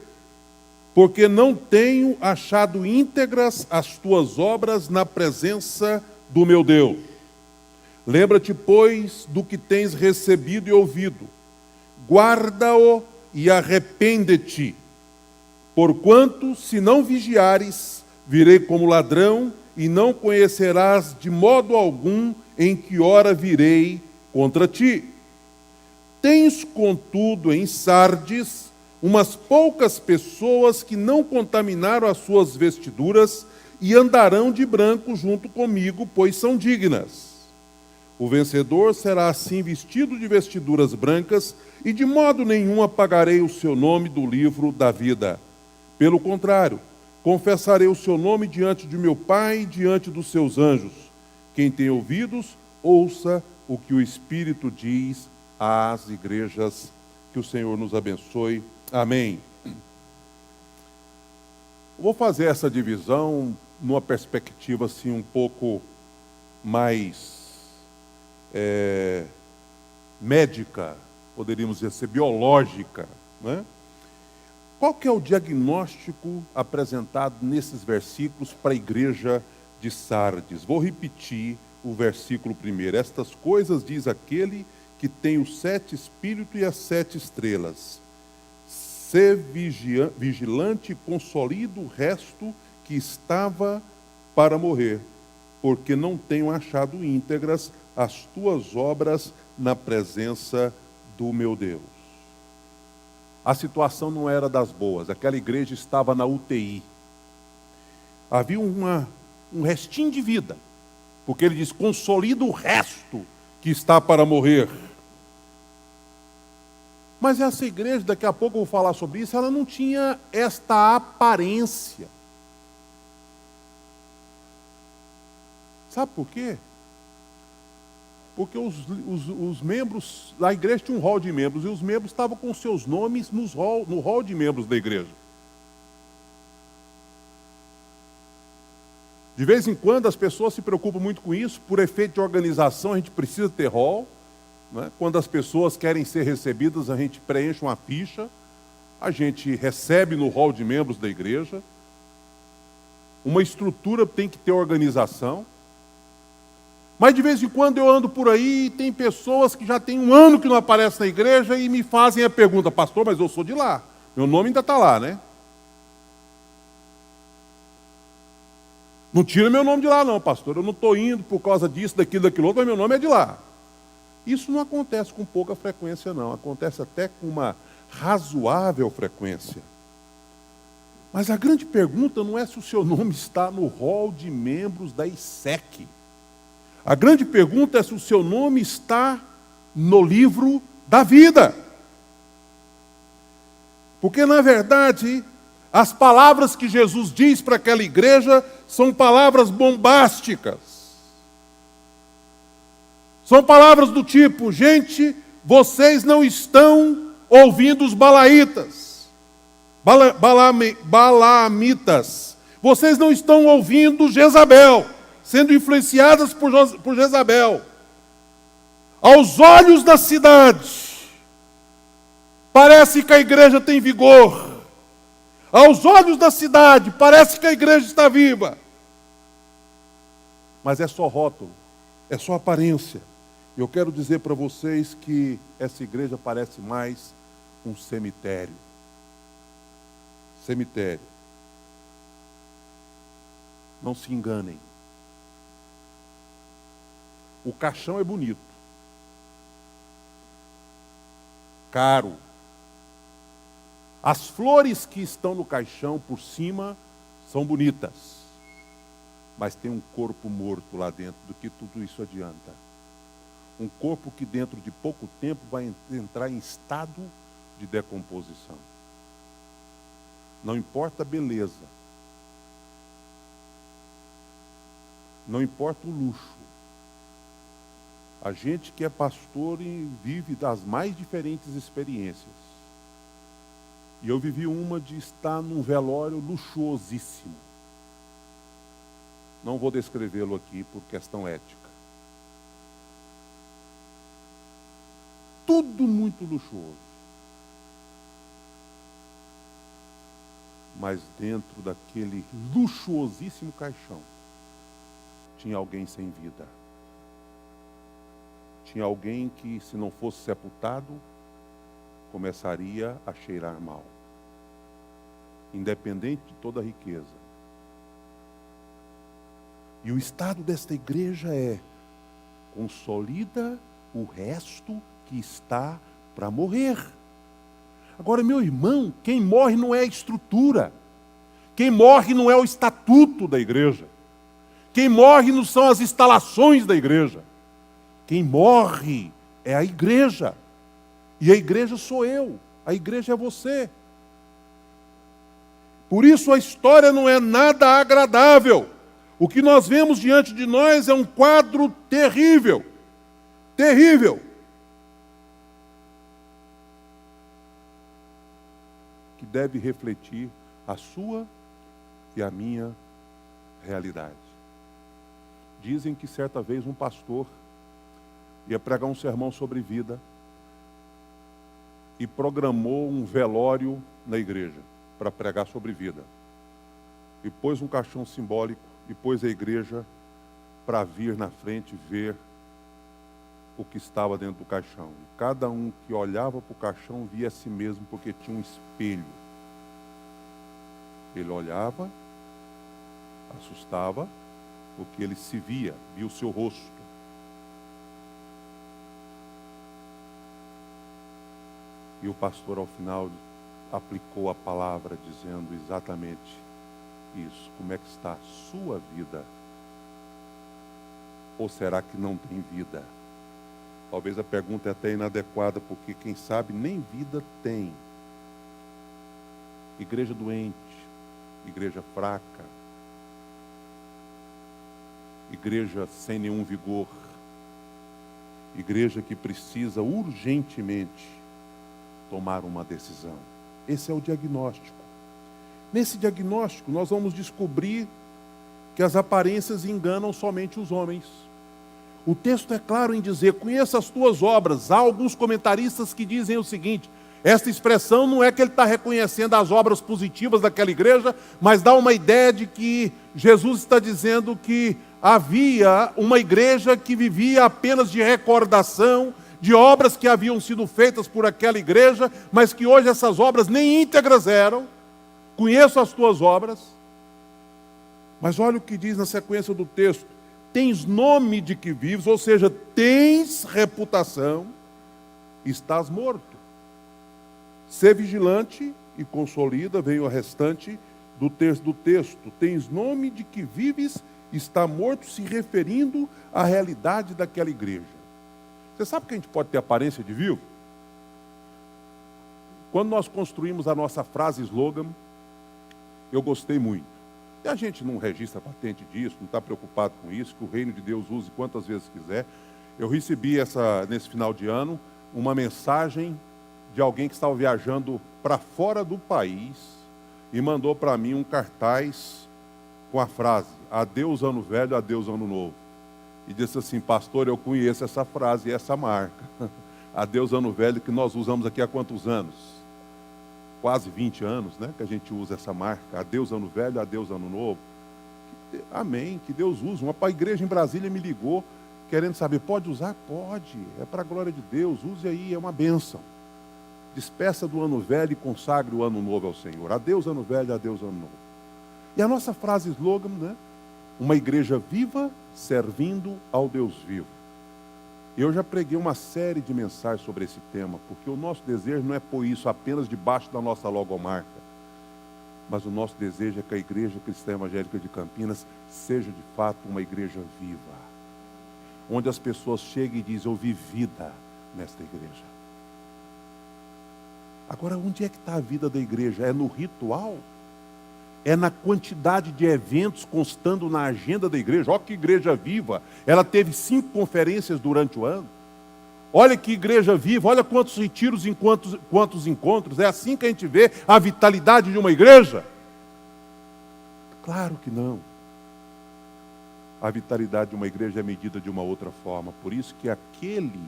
porque não tenho achado íntegras as tuas obras na presença do meu Deus. Lembra-te, pois, do que tens recebido e ouvido. Guarda-o e arrepende-te. Porquanto, se não vigiares, virei como ladrão, e não conhecerás de modo algum em que hora virei contra ti. Tens, contudo, em Sardes, umas poucas pessoas que não contaminaram as suas vestiduras e andarão de branco junto comigo, pois são dignas. O vencedor será assim vestido de vestiduras brancas, e de modo nenhum apagarei o seu nome do livro da vida. Pelo contrário, confessarei o seu nome diante de meu Pai e diante dos seus anjos. Quem tem ouvidos, ouça o que o Espírito diz às igrejas. Que o Senhor nos abençoe. Amém. Vou fazer essa divisão numa perspectiva assim um pouco mais médica, poderíamos dizer, biológica, né? Qual que é o diagnóstico apresentado nesses versículos para a igreja de Sardes? Vou repetir o versículo primeiro. Estas coisas diz aquele que tem os 7 Espíritos e as 7 estrelas. Sê vigilante e consolida o resto que estava para morrer, porque não tenho achado íntegras as tuas obras na presença do meu Deus. A situação não era das boas, aquela igreja estava na UTI. Havia um restinho de vida, porque ele diz, consolida o resto que está para morrer. Mas essa igreja, daqui a pouco eu vou falar sobre isso, ela não tinha esta aparência. Sabe por quê? Porque os membros, a igreja tinha um hall de membros, e os membros estavam com seus nomes no hall de membros da igreja. De vez em quando as pessoas se preocupam muito com isso, por efeito de organização a gente precisa ter hall, né? Quando as pessoas querem ser recebidas, a gente preenche uma ficha, a gente recebe no hall de membros da igreja. Uma estrutura tem que ter organização. Mas de vez em quando eu ando por aí e tem pessoas que já tem 1 ano que não aparecem na igreja e me fazem a pergunta, pastor, mas eu sou de lá, meu nome ainda está lá, né? Não tira meu nome de lá não, pastor, eu não estou indo por causa disso, daquilo, daquilo outro, mas meu nome é de lá. Isso não acontece com pouca frequência não, acontece até com uma razoável frequência. Mas a grande pergunta não é se o seu nome está no hall de membros da ISEC. A grande pergunta é se o seu nome está no livro da vida. Porque, na verdade, as palavras que Jesus diz para aquela igreja são palavras bombásticas. São palavras do tipo, gente, vocês não estão ouvindo os balaítas, balaamitas. Vocês não estão ouvindo Jezabel, sendo influenciadas por Jezabel. Aos olhos da cidade, parece que a igreja tem vigor. Aos olhos da cidade, parece que a igreja está viva. Mas é só rótulo, é só aparência. Eu quero dizer para vocês que essa igreja parece mais um cemitério. Cemitério. Não se enganem. O caixão é bonito. Caro. As flores que estão no caixão por cima são bonitas. Mas tem um corpo morto lá dentro. Do que tudo isso adianta? Um corpo que dentro de pouco tempo vai entrar em estado de decomposição. Não importa a beleza. Não importa o luxo. A gente que é pastor e vive das mais diferentes experiências. E eu vivi uma de estar num velório luxuosíssimo. Não vou descrevê-lo aqui por questão ética. Tudo muito luxuoso. Mas dentro daquele luxuosíssimo caixão, tinha alguém sem vida. Tinha alguém que, se não fosse sepultado, começaria a cheirar mal. Independente de toda a riqueza. E o estado desta igreja é: consolida o resto que está para morrer. Agora, meu irmão, quem morre não é a estrutura. Quem morre não é o estatuto da igreja. Quem morre não são as instalações da igreja. Quem morre é a igreja. E a igreja sou eu. A igreja é você. Por isso a história não é nada agradável. O que nós vemos diante de nós é um quadro terrível. Terrível. Que deve refletir a sua e a minha realidade. Dizem que certa vez um pastor ia pregar um sermão sobre vida e programou um velório na igreja para pregar sobre vida. E pôs um caixão simbólico e pôs a igreja para vir na frente ver o que estava dentro do caixão. E cada um que olhava para o caixão via a si mesmo, porque tinha um espelho. Ele olhava, assustava, porque ele se via o seu rosto. E o pastor, ao final, aplicou a palavra dizendo exatamente isso. Como é que está a sua vida? Ou será que não tem vida? Talvez a pergunta é até inadequada, porque quem sabe nem vida tem. Igreja doente, igreja fraca, igreja sem nenhum vigor, igreja que precisa urgentemente tomar uma decisão. Esse é o diagnóstico. Nesse diagnóstico, nós vamos descobrir que as aparências enganam somente os homens. O texto é claro em dizer: conheça as tuas obras. Há alguns comentaristas que dizem o seguinte: esta expressão não é que ele está reconhecendo as obras positivas daquela igreja, mas dá uma ideia de que Jesus está dizendo que havia uma igreja que vivia apenas de recordação, de obras que haviam sido feitas por aquela igreja, mas que hoje essas obras nem íntegras eram. Conheço as tuas obras. Mas olha o que diz na sequência do texto: tens nome de que vives, ou seja, tens reputação, estás morto. Sê vigilante e consolida, vem o restante do texto. Tens nome de que vives, está morto, se referindo à realidade daquela igreja. Você sabe que a gente pode ter aparência de vivo? Quando nós construímos a nossa frase slogan, eu gostei muito. E a gente não registra patente disso, não está preocupado com isso, que o reino de Deus use quantas vezes quiser. Eu recebi nesse final de ano uma mensagem de alguém que estava viajando para fora do país e mandou para mim um cartaz com a frase: adeus ano velho, adeus ano novo. E disse assim: pastor, eu conheço essa frase e essa marca. Adeus ano velho, que nós usamos aqui há quantos anos? Quase 20 anos, né? Que a gente usa essa marca. Adeus ano velho, adeus ano novo. Amém, que Deus use. Uma igreja em Brasília me ligou, querendo saber: pode usar? Pode, é para a glória de Deus, use aí, é uma bênção. Despeça do ano velho e consagre o ano novo ao Senhor. Adeus ano velho, adeus ano novo. E a nossa frase slogan, né? Uma igreja viva, servindo ao Deus vivo. Eu já preguei uma série de mensagens sobre esse tema, porque o nosso desejo não é pôr isso apenas debaixo da nossa logomarca, mas o nosso desejo é que a Igreja Cristã Evangélica de Campinas seja de fato uma igreja viva, onde as pessoas cheguem e dizem: eu vi vida nesta igreja. Agora, onde é que está a vida da igreja? É no ritual? É na quantidade de eventos constando na agenda da igreja? Olha que igreja viva! Ela teve 5 conferências durante o ano. Olha que igreja viva, olha quantos retiros em quantos encontros. É assim que a gente vê a vitalidade de uma igreja? Claro que não. A vitalidade de uma igreja é medida de uma outra forma. Por isso que aquele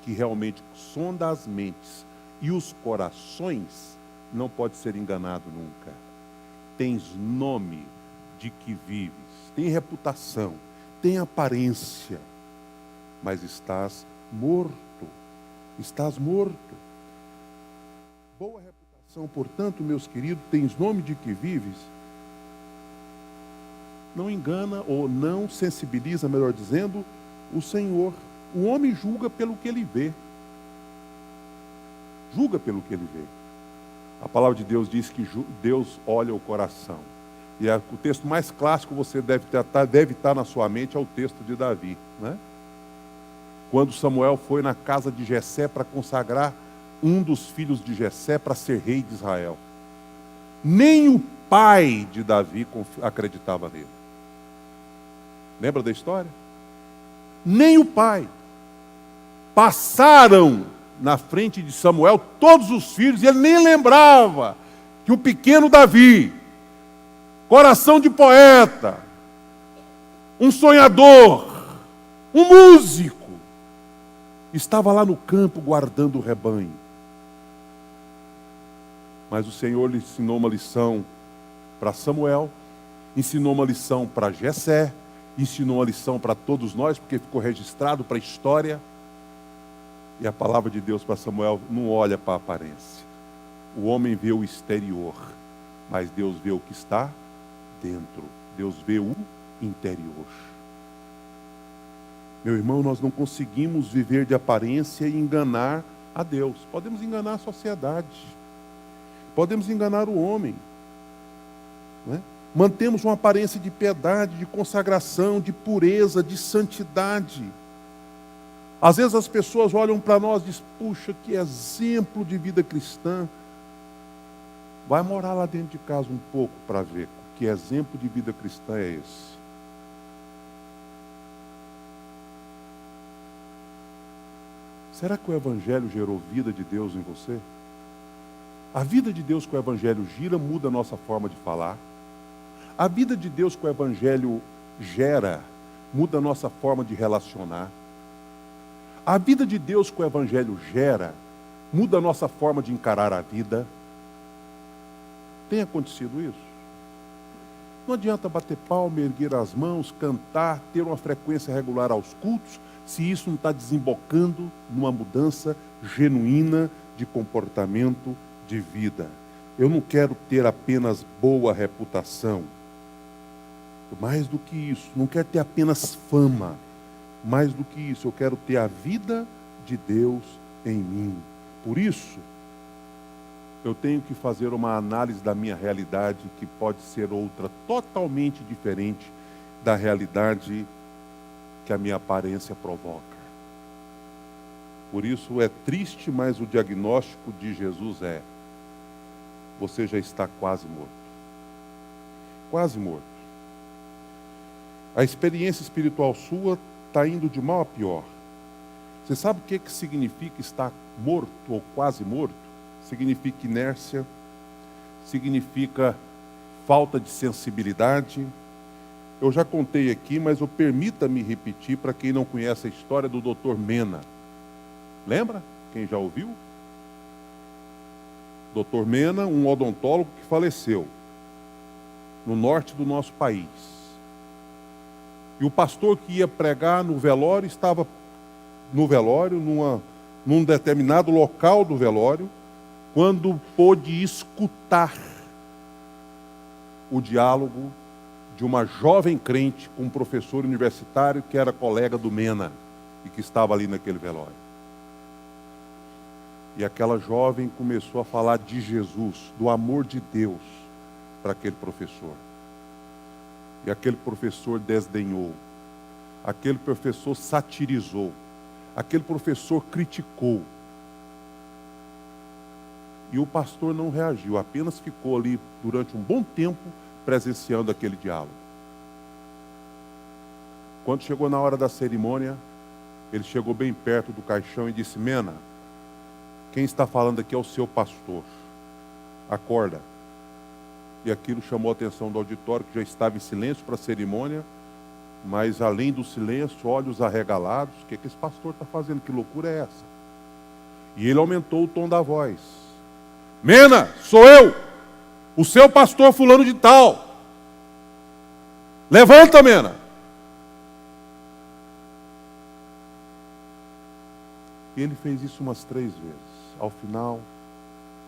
que realmente sonda as mentes e os corações não pode ser enganado nunca. Tens nome de que vives, tem reputação, tem aparência, mas estás morto. Estás morto. Boa reputação, portanto, meus queridos, tens nome de que vives, não engana ou não sensibiliza, melhor dizendo, o Senhor. O homem julga pelo que ele vê. Julga pelo que ele vê. A palavra de Deus diz que Deus olha o coração. E o texto mais clássico você deve estar na sua mente é o texto de Davi, né? Quando Samuel foi na casa de Jessé para consagrar um dos filhos de Jessé para ser rei de Israel. Nem o pai de Davi acreditava nele. Lembra da história? Nem o pai. Passaram na frente de Samuel todos os filhos, e ele nem lembrava que o pequeno Davi, coração de poeta, um sonhador, um músico, estava lá no campo guardando o rebanho. Mas o Senhor lhe ensinou uma lição para Samuel, ensinou uma lição para Jessé, ensinou uma lição para todos nós, porque ficou registrado para a história. E a palavra de Deus para Samuel não olha para a aparência. O homem vê o exterior, mas Deus vê o que está dentro. Deus vê o interior. Meu irmão, nós não conseguimos viver de aparência e enganar a Deus. Podemos enganar a sociedade. Podemos enganar o homem. Né? Mantemos uma aparência de piedade, de consagração, de pureza, de santidade. Às vezes as pessoas olham para nós e dizem, puxa, que exemplo de vida cristã. Vai morar lá dentro de casa um pouco para ver que exemplo de vida cristã é esse. Será que o Evangelho gerou vida de Deus em você? A vida de Deus que o Evangelho gira muda a nossa forma de falar. A vida de Deus que o Evangelho gera muda a nossa forma de relacionar. A vida de Deus que o Evangelho gera muda a nossa forma de encarar a vida. Tem acontecido isso? Não adianta bater palma, erguer as mãos, cantar, ter uma frequência regular aos cultos, se isso não está desembocando numa mudança genuína de comportamento, de vida. Eu não quero ter apenas boa reputação. Mais do que isso, não quero ter apenas fama. Mais do que isso, eu quero ter a vida de Deus em mim. Por isso, eu tenho que fazer uma análise da minha realidade, que pode ser outra totalmente diferente da realidade que a minha aparência provoca. Por isso é triste, mas o diagnóstico de Jesus é: você já está quase morto. Quase morto. A experiência espiritual sua está indo de mal a pior. Você sabe o que significa estar morto ou quase morto? Significa inércia, significa falta de sensibilidade. Eu já contei aqui, mas permita-me repetir para quem não conhece a história do Dr. Mena. Lembra? Quem já ouviu? Dr. Mena, um odontólogo que faleceu no norte do nosso país. E o pastor que ia pregar no velório estava no velório, num determinado local do velório, quando pôde escutar o diálogo de uma jovem crente com um professor universitário que era colega do Mena e que estava ali naquele velório. E aquela jovem começou a falar de Jesus, do amor de Deus para aquele professor. E aquele professor desdenhou, aquele professor satirizou, aquele professor criticou. E o pastor não reagiu, apenas ficou ali durante um bom tempo presenciando aquele diálogo. Quando chegou na hora da cerimônia, ele chegou bem perto do caixão e disse: Mena, quem está falando aqui é o seu pastor. Acorda. E aquilo chamou a atenção do auditório, que já estava em silêncio para a cerimônia, mas além do silêncio, olhos arregalados. O que esse pastor está fazendo? Que loucura é essa? E ele aumentou o tom da voz: Mena, sou eu, o seu pastor fulano de tal. Levanta, Mena. E ele fez isso umas 3 vezes. Ao final,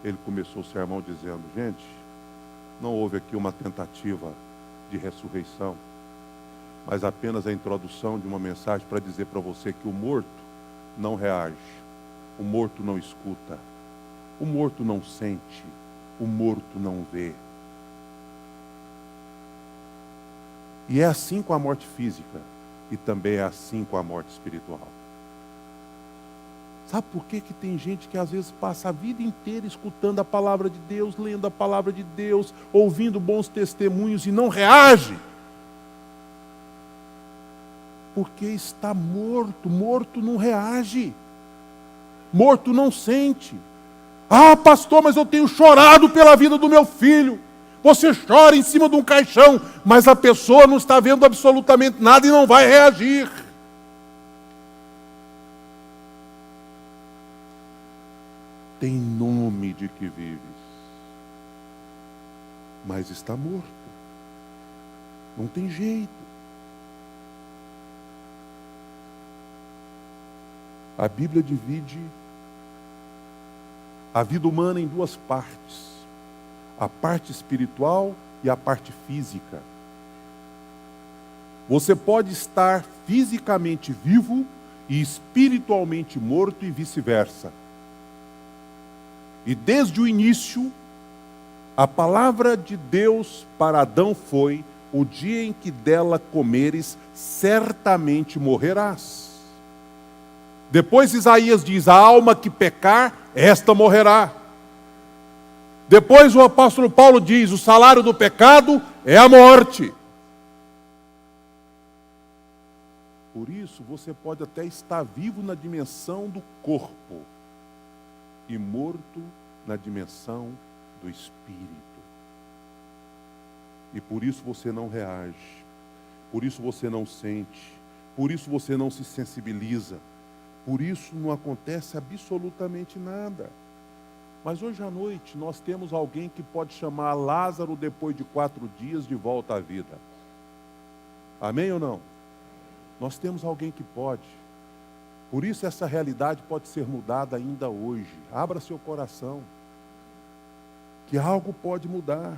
ele começou o sermão dizendo: gente, não houve aqui uma tentativa de ressurreição, mas apenas a introdução de uma mensagem para dizer para você que o morto não reage, o morto não escuta, o morto não sente, o morto não vê. E é assim com a morte física, e também é assim com a morte espiritual. Sabe por que tem gente que às vezes passa a vida inteira escutando a palavra de Deus, lendo a palavra de Deus, ouvindo bons testemunhos e não reage? Porque está morto. Morto não reage. Morto não sente. Ah, pastor, mas eu tenho chorado pela vida do meu filho. Você chora em cima de um caixão, mas a pessoa não está vendo absolutamente nada e não vai reagir. Tem nome de que vives, mas está morto. Não tem jeito. A Bíblia divide a vida humana em 2 partes: a parte espiritual e a parte física. Você pode estar fisicamente vivo e espiritualmente morto e vice-versa. E desde o início, a palavra de Deus para Adão foi: o dia em que dela comeres, certamente morrerás. Depois Isaías diz: a alma que pecar, esta morrerá. Depois o apóstolo Paulo diz: o salário do pecado é a morte. Por isso, você pode até estar vivo na dimensão do corpo e morto na dimensão do espírito. E por isso você não reage, por isso você não sente, por isso você não se sensibiliza, por isso não acontece absolutamente nada. Mas hoje à noite nós temos alguém que pode chamar Lázaro depois de 4 dias de volta à vida. Amém ou não? Nós temos alguém que pode. Por isso essa realidade pode ser mudada ainda hoje. Abra seu coração, que algo pode mudar.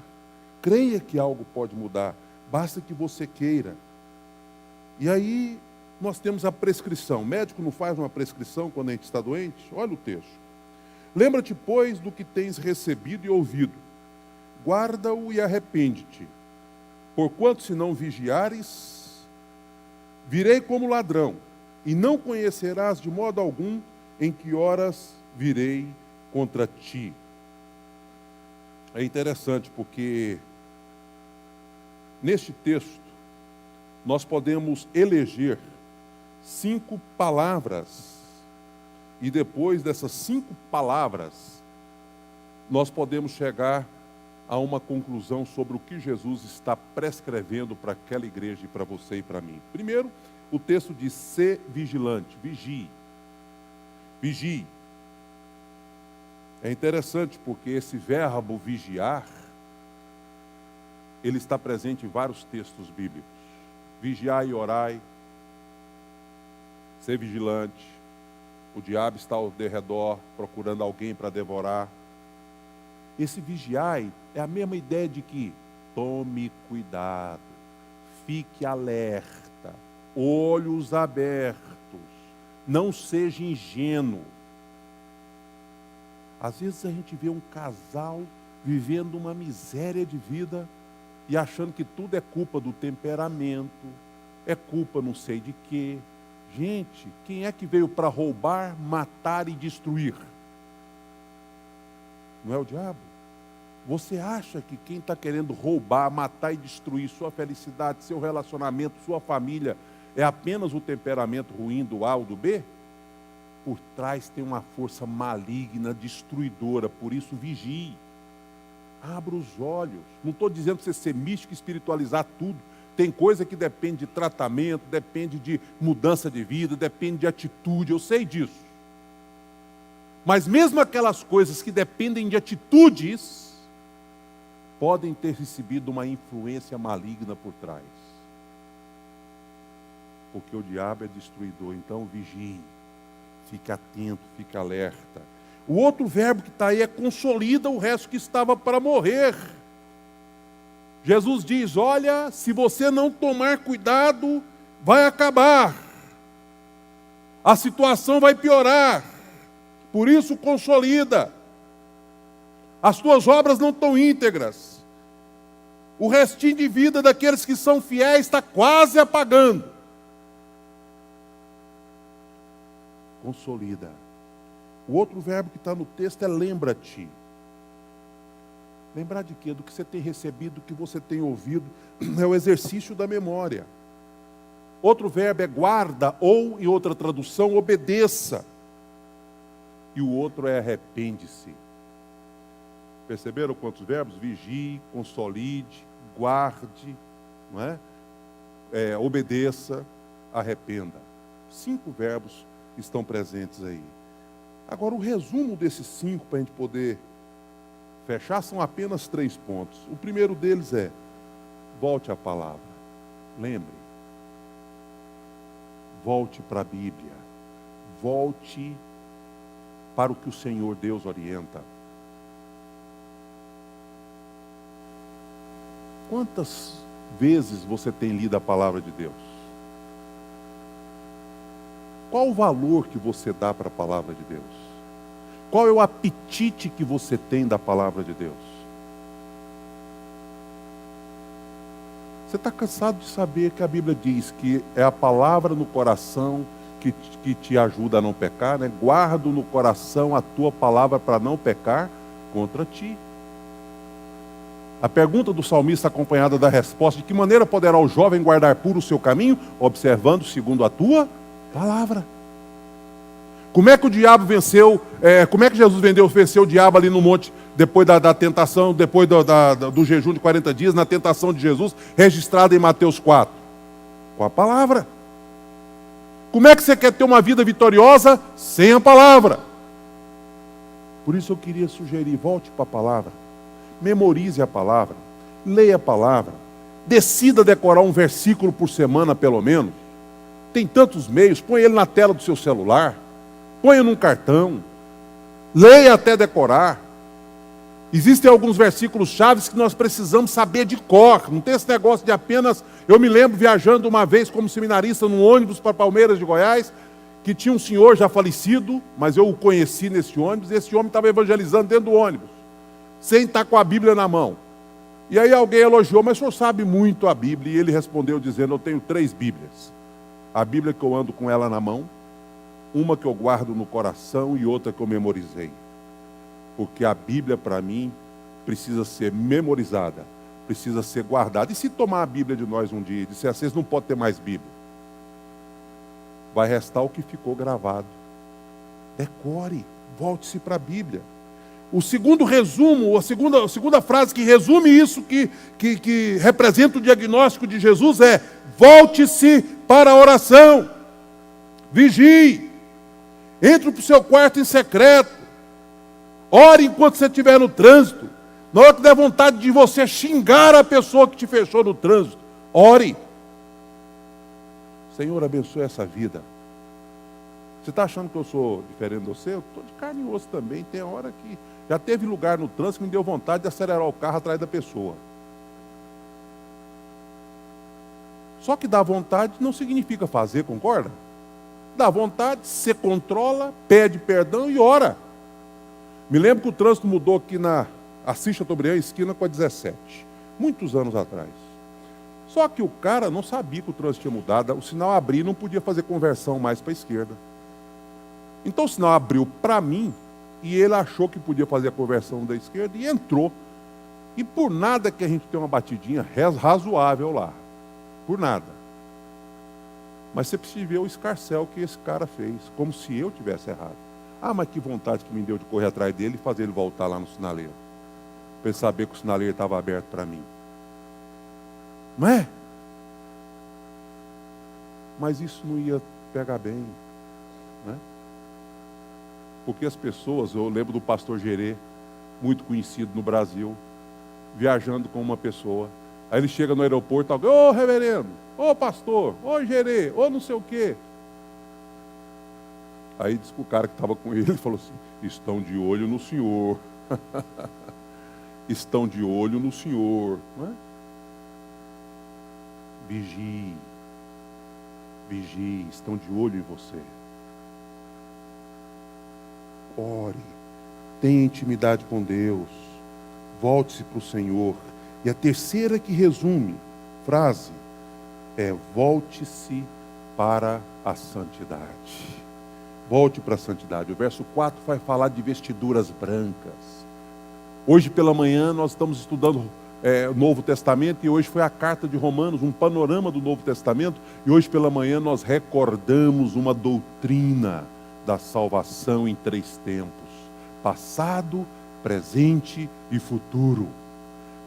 Creia que algo pode mudar. Basta que você queira. E aí nós temos a prescrição. O médico não faz uma prescrição quando a gente está doente? Olha o texto. Lembra-te, pois, do que tens recebido e ouvido. Guarda-o e arrepende-te. Porquanto, se não vigiares, virei como ladrão, e não conhecerás de modo algum em que horas virei contra ti. É interessante porque neste texto nós podemos eleger 5 palavras, e depois dessas 5 palavras nós podemos chegar a uma conclusão sobre o que Jesus está prescrevendo para aquela igreja e para você e para mim. Primeiro, o texto diz: ser vigilante, vigie. Vigie. É interessante porque esse verbo vigiar, ele está presente em vários textos bíblicos. Vigiai e orai, ser vigilante. O diabo está ao derredor procurando alguém para devorar. Esse vigiai é a mesma ideia de que tome cuidado, fique alerta, olhos abertos, não seja ingênuo. Às vezes a gente vê um casal vivendo uma miséria de vida e achando que tudo é culpa do temperamento, é culpa não sei de quê. Gente, quem é que veio para roubar, matar e destruir? Não é o diabo? Você acha que quem está querendo roubar, matar e destruir sua felicidade, seu relacionamento, sua família, é apenas o temperamento ruim do A ou do B? Por trás tem uma força maligna, destruidora, por isso vigie. Abra os olhos. Não estou dizendo para você ser místico e espiritualizar tudo. Tem coisa que depende de tratamento, depende de mudança de vida, depende de atitude, eu sei disso. Mas mesmo aquelas coisas que dependem de atitudes, podem ter recebido uma influência maligna por trás. Porque o diabo é destruidor, então vigie, fique atento, fique alerta. O outro verbo que está aí é consolida o resto que estava para morrer. Jesus diz, olha, se você não tomar cuidado, vai acabar. A situação vai piorar. Por isso consolida. As tuas obras não estão íntegras. O restinho de vida daqueles que são fiéis está quase apagando. Consolida. O outro verbo que está no texto é lembra-te. Lembrar de quê? Do que você tem recebido, do que você tem ouvido. É o exercício da memória. Outro verbo é guarda, ou, em outra tradução, obedeça. E o outro é arrepende-se. Perceberam quantos verbos? Vigie, consolide, guarde, não é? Obedeça, arrependa. 5 verbos estão presentes aí. Agora, o resumo desses 5, para a gente poder fechar, são apenas 3 pontos. O primeiro deles é, volte à palavra. Lembre. Volte para a Bíblia. Volte para o que o Senhor Deus orienta. Quantas vezes você tem lido a palavra de Deus? Qual o valor que você dá para a palavra de Deus? Qual é o apetite que você tem da palavra de Deus? Você está cansado de saber que a Bíblia diz que é a palavra no coração que te ajuda a não pecar, né? Guardo no coração a tua palavra para não pecar contra ti. A pergunta do salmista acompanhada da resposta, de que maneira poderá o jovem guardar puro o seu caminho? Observando segundo a tua palavra. Como é que o diabo venceu, como é que Jesus venceu o diabo ali no monte, depois da tentação, depois do jejum de 40 dias, na tentação de Jesus, registrada em Mateus 4? Com a palavra. Como é que você quer ter uma vida vitoriosa sem a palavra? Por isso eu queria sugerir, volte para a palavra. Memorize a palavra. Leia a palavra. Decida decorar um versículo por semana, pelo menos. Tem tantos meios, põe ele na tela do seu celular. Ponha num cartão. Leia até decorar. Existem alguns versículos chaves que nós precisamos saber de cor. Não tem esse negócio de apenas... Eu me lembro viajando uma vez como seminarista num ônibus para Palmeiras de Goiás, que tinha um senhor já falecido, mas eu o conheci nesse ônibus, e esse homem estava evangelizando dentro do ônibus, sem estar com a Bíblia na mão. E aí alguém elogiou, mas o senhor sabe muito a Bíblia? E ele respondeu dizendo, eu tenho 3 Bíblias. A Bíblia que eu ando com ela na mão, uma que eu guardo no coração e outra que eu memorizei. Porque a Bíblia, para mim, precisa ser memorizada, precisa ser guardada. E se tomar a Bíblia de nós um dia e disser, vocês não podem ter mais Bíblia, vai restar o que ficou gravado. Decore, volte-se para a Bíblia. O segundo resumo, a segunda frase que resume isso, que representa o diagnóstico de Jesus é, volte-se para a oração. Vigie. Entre para o seu quarto em secreto. Ore enquanto você estiver no trânsito. Na hora que der vontade de você xingar a pessoa que te fechou no trânsito, ore. Senhor, abençoe essa vida. Você está achando que eu sou diferente de você? Eu estou de carne e osso também. Tem hora que já teve lugar no trânsito que me deu vontade de acelerar o carro atrás da pessoa. Só que dar vontade não significa fazer, concorda? Dá vontade, você controla, pede perdão e ora. Me lembro que o trânsito mudou aqui na Assis Chateaubriand, esquina com a 17, muitos anos atrás. Só que o cara não sabia que o trânsito tinha mudado, o sinal abriu e não podia fazer conversão mais para a esquerda. Então o sinal abriu para mim E ele achou que podia fazer a conversão da esquerda e entrou. E por nada que a gente tem uma batidinha razoável lá. Por nada. Mas você precisa ver o escarcéu que esse cara fez, como se eu tivesse errado. Ah, mas que vontade que me deu de correr atrás dele e fazer ele voltar lá no sinaleiro. Para ele saber que o sinaleiro estava aberto para mim. Não é? Mas isso não ia pegar bem. Não é? Porque as pessoas, eu lembro do pastor Gerê, muito conhecido no Brasil, viajando com uma pessoa. Aí ele chega no aeroporto, alguém, ô reverendo, ô pastor, ô Gerê, ô não sei o quê. Aí disse que o cara que estava com ele falou assim, estão de olho no senhor. Estão de olho no senhor. Não é? Vigie. Vigie, estão de olho em você. Ore, tenha intimidade com Deus, volte-se para o Senhor. E a terceira que resume, frase, é volte-se para a santidade. Volte para a santidade. O verso 4 vai falar de vestiduras brancas. Hoje pela manhã nós estamos estudando o Novo Testamento e hoje foi a carta de Romanos, um panorama do Novo Testamento. E hoje pela manhã nós recordamos uma doutrina da salvação em 3 tempos: passado, presente e futuro.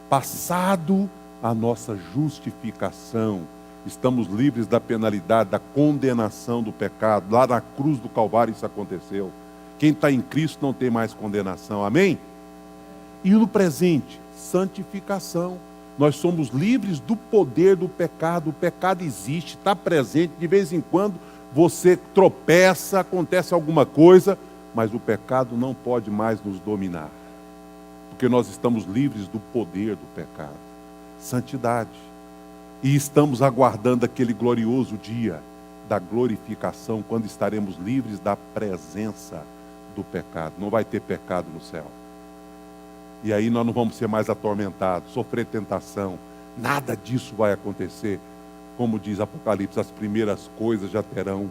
Passado, a nossa justificação. Estamos livres da penalidade, da condenação do pecado. Lá na cruz do Calvário isso aconteceu. Quem está em Cristo não tem mais condenação. Amém? E no presente, santificação. Nós somos livres do poder do pecado. O pecado existe, está presente. De vez em quando você tropeça, acontece alguma coisa, mas o pecado não pode mais nos dominar. Porque nós estamos livres do poder do pecado. Santidade. E estamos aguardando aquele glorioso dia da glorificação, quando estaremos livres da presença do pecado. Não vai ter pecado no céu. E aí nós não vamos ser mais atormentados, sofrer tentação. Nada disso vai acontecer. Como diz Apocalipse, as primeiras coisas já terão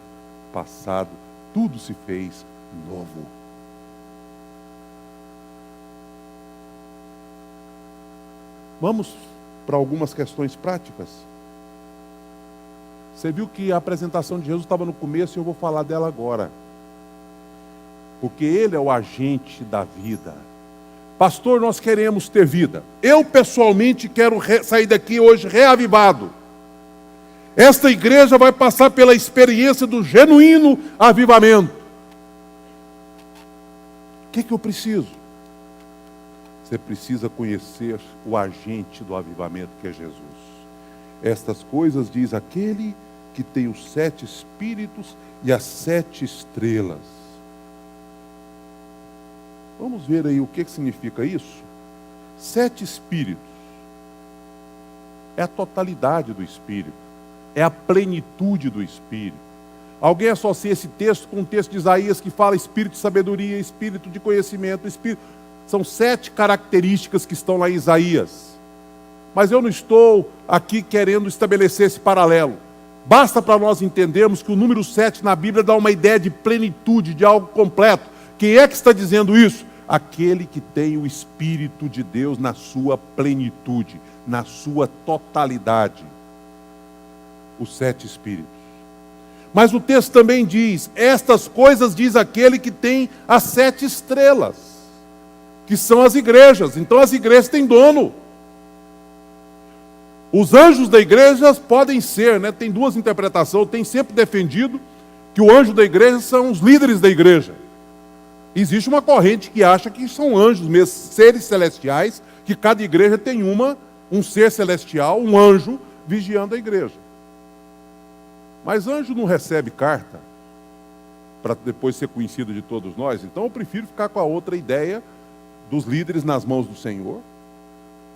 passado. Tudo se fez novo. Vamos para algumas questões práticas. Você viu que a apresentação de Jesus estava no começo e eu vou falar dela agora. Porque Ele é o agente da vida. Pastor, nós queremos ter vida. Eu pessoalmente quero sair daqui hoje reavivado. Esta igreja vai passar pela experiência do genuíno avivamento. O que eu preciso? Você precisa conhecer o agente do avivamento, que é Jesus. Estas coisas diz aquele que tem os 7 espíritos e as 7 estrelas. Vamos ver aí o que significa isso? 7 espíritos. É a totalidade do espírito. É a plenitude do espírito. Alguém associa esse texto com o texto de Isaías que fala espírito de sabedoria, espírito de conhecimento, espírito... São 7 características que estão lá em Isaías. Mas eu não estou aqui querendo estabelecer esse paralelo. Basta para nós entendermos que o número 7 na Bíblia dá uma ideia de plenitude, de algo completo. Quem é que está dizendo isso? Aquele que tem o Espírito de Deus na sua plenitude, na sua totalidade. Os 7 espíritos. Mas o texto também diz, estas coisas diz aquele que tem as 7 estrelas, que são as igrejas. Então as igrejas têm dono. Os anjos da igreja podem ser, né? Tem 2 interpretações. Eu tenho sempre defendido que o anjo da igreja são os líderes da igreja. Existe uma corrente que acha que são anjos mesmo, seres celestiais, que cada igreja tem um ser celestial, um anjo, vigiando a igreja. Mas anjo não recebe carta para depois ser conhecido de todos nós. Então eu prefiro ficar com a outra ideia dos líderes nas mãos do Senhor.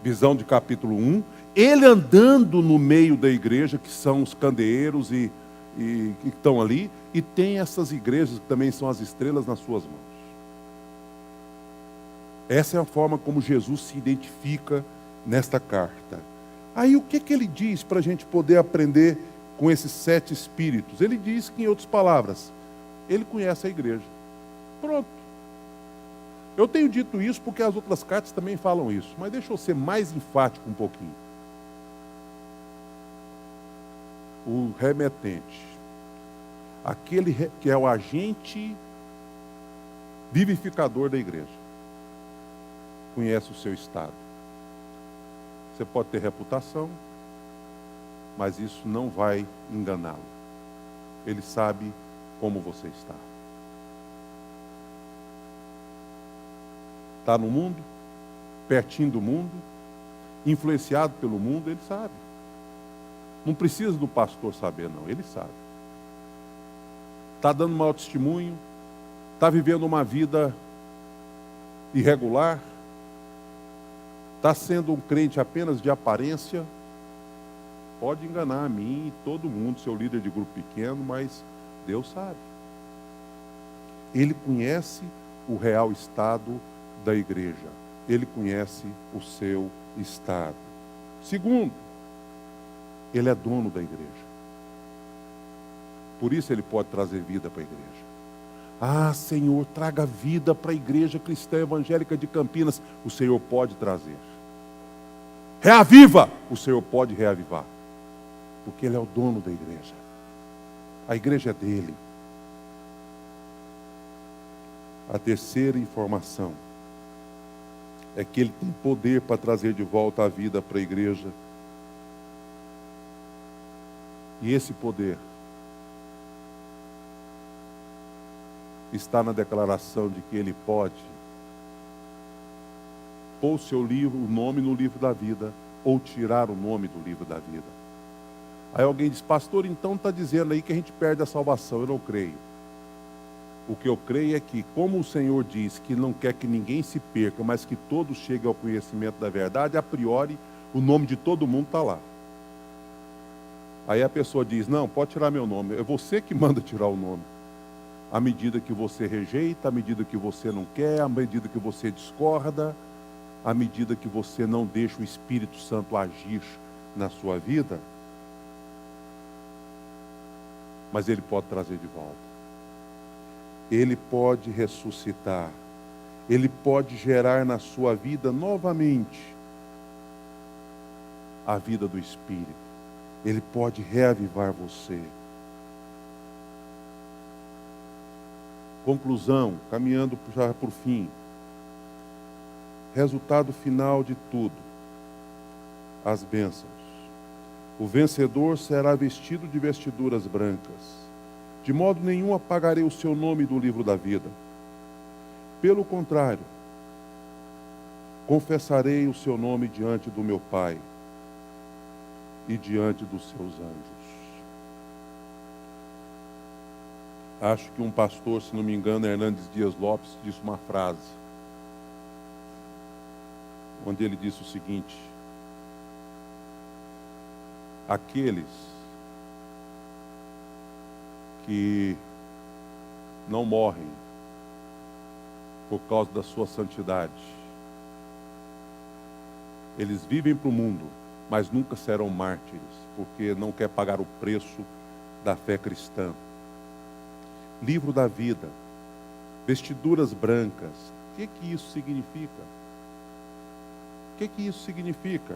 Visão de capítulo 1. Ele andando no meio da igreja, que são os candeeiros e que estão ali. E tem essas igrejas que também são as estrelas nas suas mãos. Essa é a forma como Jesus se identifica nesta carta. Aí o que ele diz para a gente poder aprender com esses 7 espíritos? Ele diz que, em outras palavras, ele conhece a igreja. Pronto. Eu tenho dito isso porque as outras cartas também falam isso, mas deixa eu ser mais enfático um pouquinho. O remetente, aquele que é o agente vivificador da igreja, conhece o seu estado. Você pode ter reputação, mas isso não vai enganá-lo. Ele sabe como você está. Está no mundo, pertinho do mundo, influenciado pelo mundo, ele sabe. Não precisa do pastor saber, não, ele sabe. Está dando mau testemunho, está vivendo uma vida irregular, está sendo um crente apenas de aparência, pode enganar a mim e todo mundo, seu líder de grupo pequeno, mas Deus sabe. Ele conhece o real estado da igreja. Ele conhece o seu estado. Segundo, ele é dono da igreja. Por isso ele pode trazer vida para a igreja. Ah, Senhor, traga vida para a igreja cristã evangélica de Campinas. O Senhor pode trazer. Reaviva! O Senhor pode reavivar. Porque ele é o dono da igreja. A igreja é dele. A terceira informação é que ele tem poder para trazer de volta a vida para a igreja. E esse poder está na declaração de que ele pode pôr o seu livro, o nome no livro da vida, ou tirar o nome do livro da vida. Aí alguém diz, pastor, então está dizendo aí que a gente perde a salvação. Eu não creio. O que eu creio é que, como o Senhor diz que não quer que ninguém se perca, mas que todos cheguem ao conhecimento da verdade, a priori, o nome de todo mundo está lá. Aí a pessoa diz, não, pode tirar meu nome. É você que manda tirar o nome. À medida que você rejeita, à medida que você não quer, à medida que você discorda, à medida que você não deixa o Espírito Santo agir na sua vida, mas ele pode trazer de volta. Ele pode ressuscitar. Ele pode gerar na sua vida novamente a vida do Espírito. Ele pode reavivar você. Conclusão, caminhando já por fim. Resultado final de tudo. As bênçãos. O vencedor será vestido de vestiduras brancas. De modo nenhum apagarei o seu nome do livro da vida. Pelo contrário, confessarei o seu nome diante do meu Pai e diante dos seus anjos. Acho que um pastor, se não me engano, Hernandes Dias Lopes, disse uma frase, onde ele disse o seguinte: aqueles que não morrem por causa da sua santidade, eles vivem para o mundo, mas nunca serão mártires, porque não quer pagar o preço da fé cristã. Livro da vida, vestiduras brancas, o que isso significa? O que isso significa?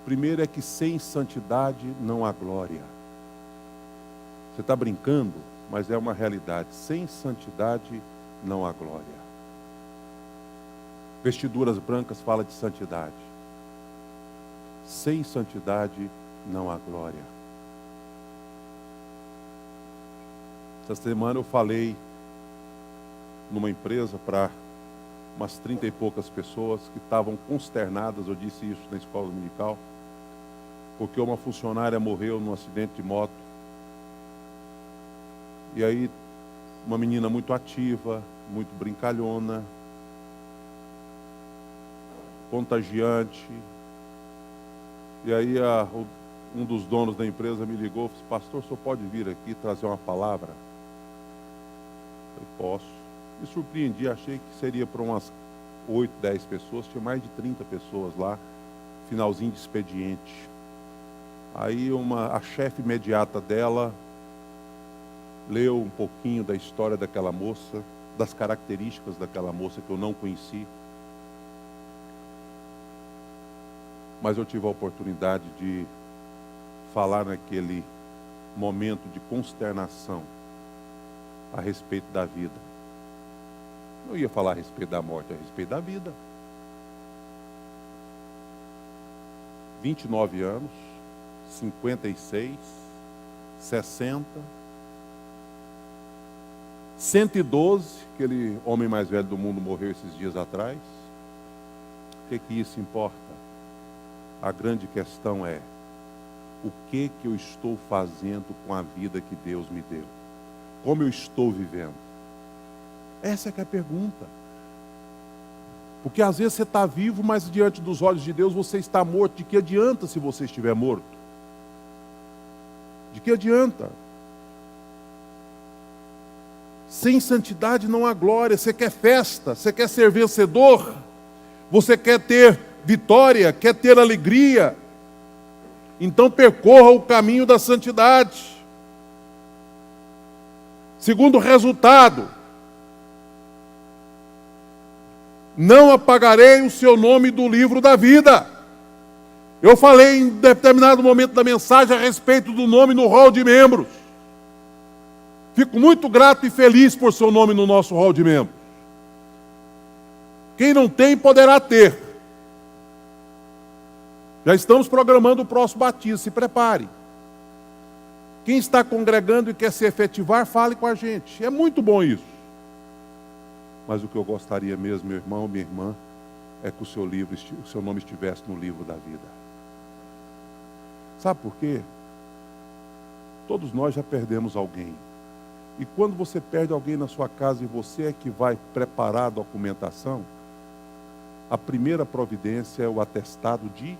Primeiro é que sem santidade não há glória. Você está brincando, mas é uma realidade. Sem santidade não há glória. Vestiduras brancas fala de santidade. Sem santidade não há glória. Essa semana eu falei numa empresa para umas 30 e poucas pessoas que estavam consternadas, eu disse isso na escola dominical, porque uma funcionária morreu num acidente de moto. E aí, uma menina muito ativa, muito brincalhona, contagiante. E aí um dos donos da empresa me ligou e disse: pastor, o senhor pode vir aqui trazer uma palavra? Eu posso. Me surpreendi, achei que seria para umas 8, 10 pessoas, tinha mais de 30 pessoas lá, finalzinho de expediente. Aí a chefe imediata dela leu um pouquinho da história daquela moça das características daquela moça que eu não conheci. Mas eu tive a oportunidade de falar naquele momento de consternação a respeito da vida. Não ia falar a respeito da morte, a respeito da vida. 29 anos, 56, 60, 112, aquele homem mais velho do mundo morreu esses dias atrás. O que isso importa? A grande questão é, o que eu estou fazendo com a vida que Deus me deu? Como eu estou vivendo? Essa é que é a pergunta. Porque às vezes você está vivo, mas diante dos olhos de Deus você está morto. De que adianta se você estiver morto? De que adianta? Sem santidade não há glória. Você quer festa, você quer ser vencedor, você quer ter vitória, quer ter alegria. Então percorra o caminho da santidade. Segundo resultado, não apagarei o seu nome do livro da vida. Eu falei em determinado momento da mensagem a respeito do nome no rol de membros. Fico muito grato e feliz por seu nome no nosso rol de membros. Quem não tem, poderá ter. Já estamos programando o próximo batismo, se prepare. Quem está congregando e quer se efetivar, fale com a gente. É muito bom isso. Mas o que eu gostaria mesmo, meu irmão, minha irmã, é que o seu nome estivesse no livro da vida. Sabe por quê? Todos nós já perdemos alguém. E quando você perde alguém na sua casa e você é que vai preparar a documentação, a primeira providência é o atestado de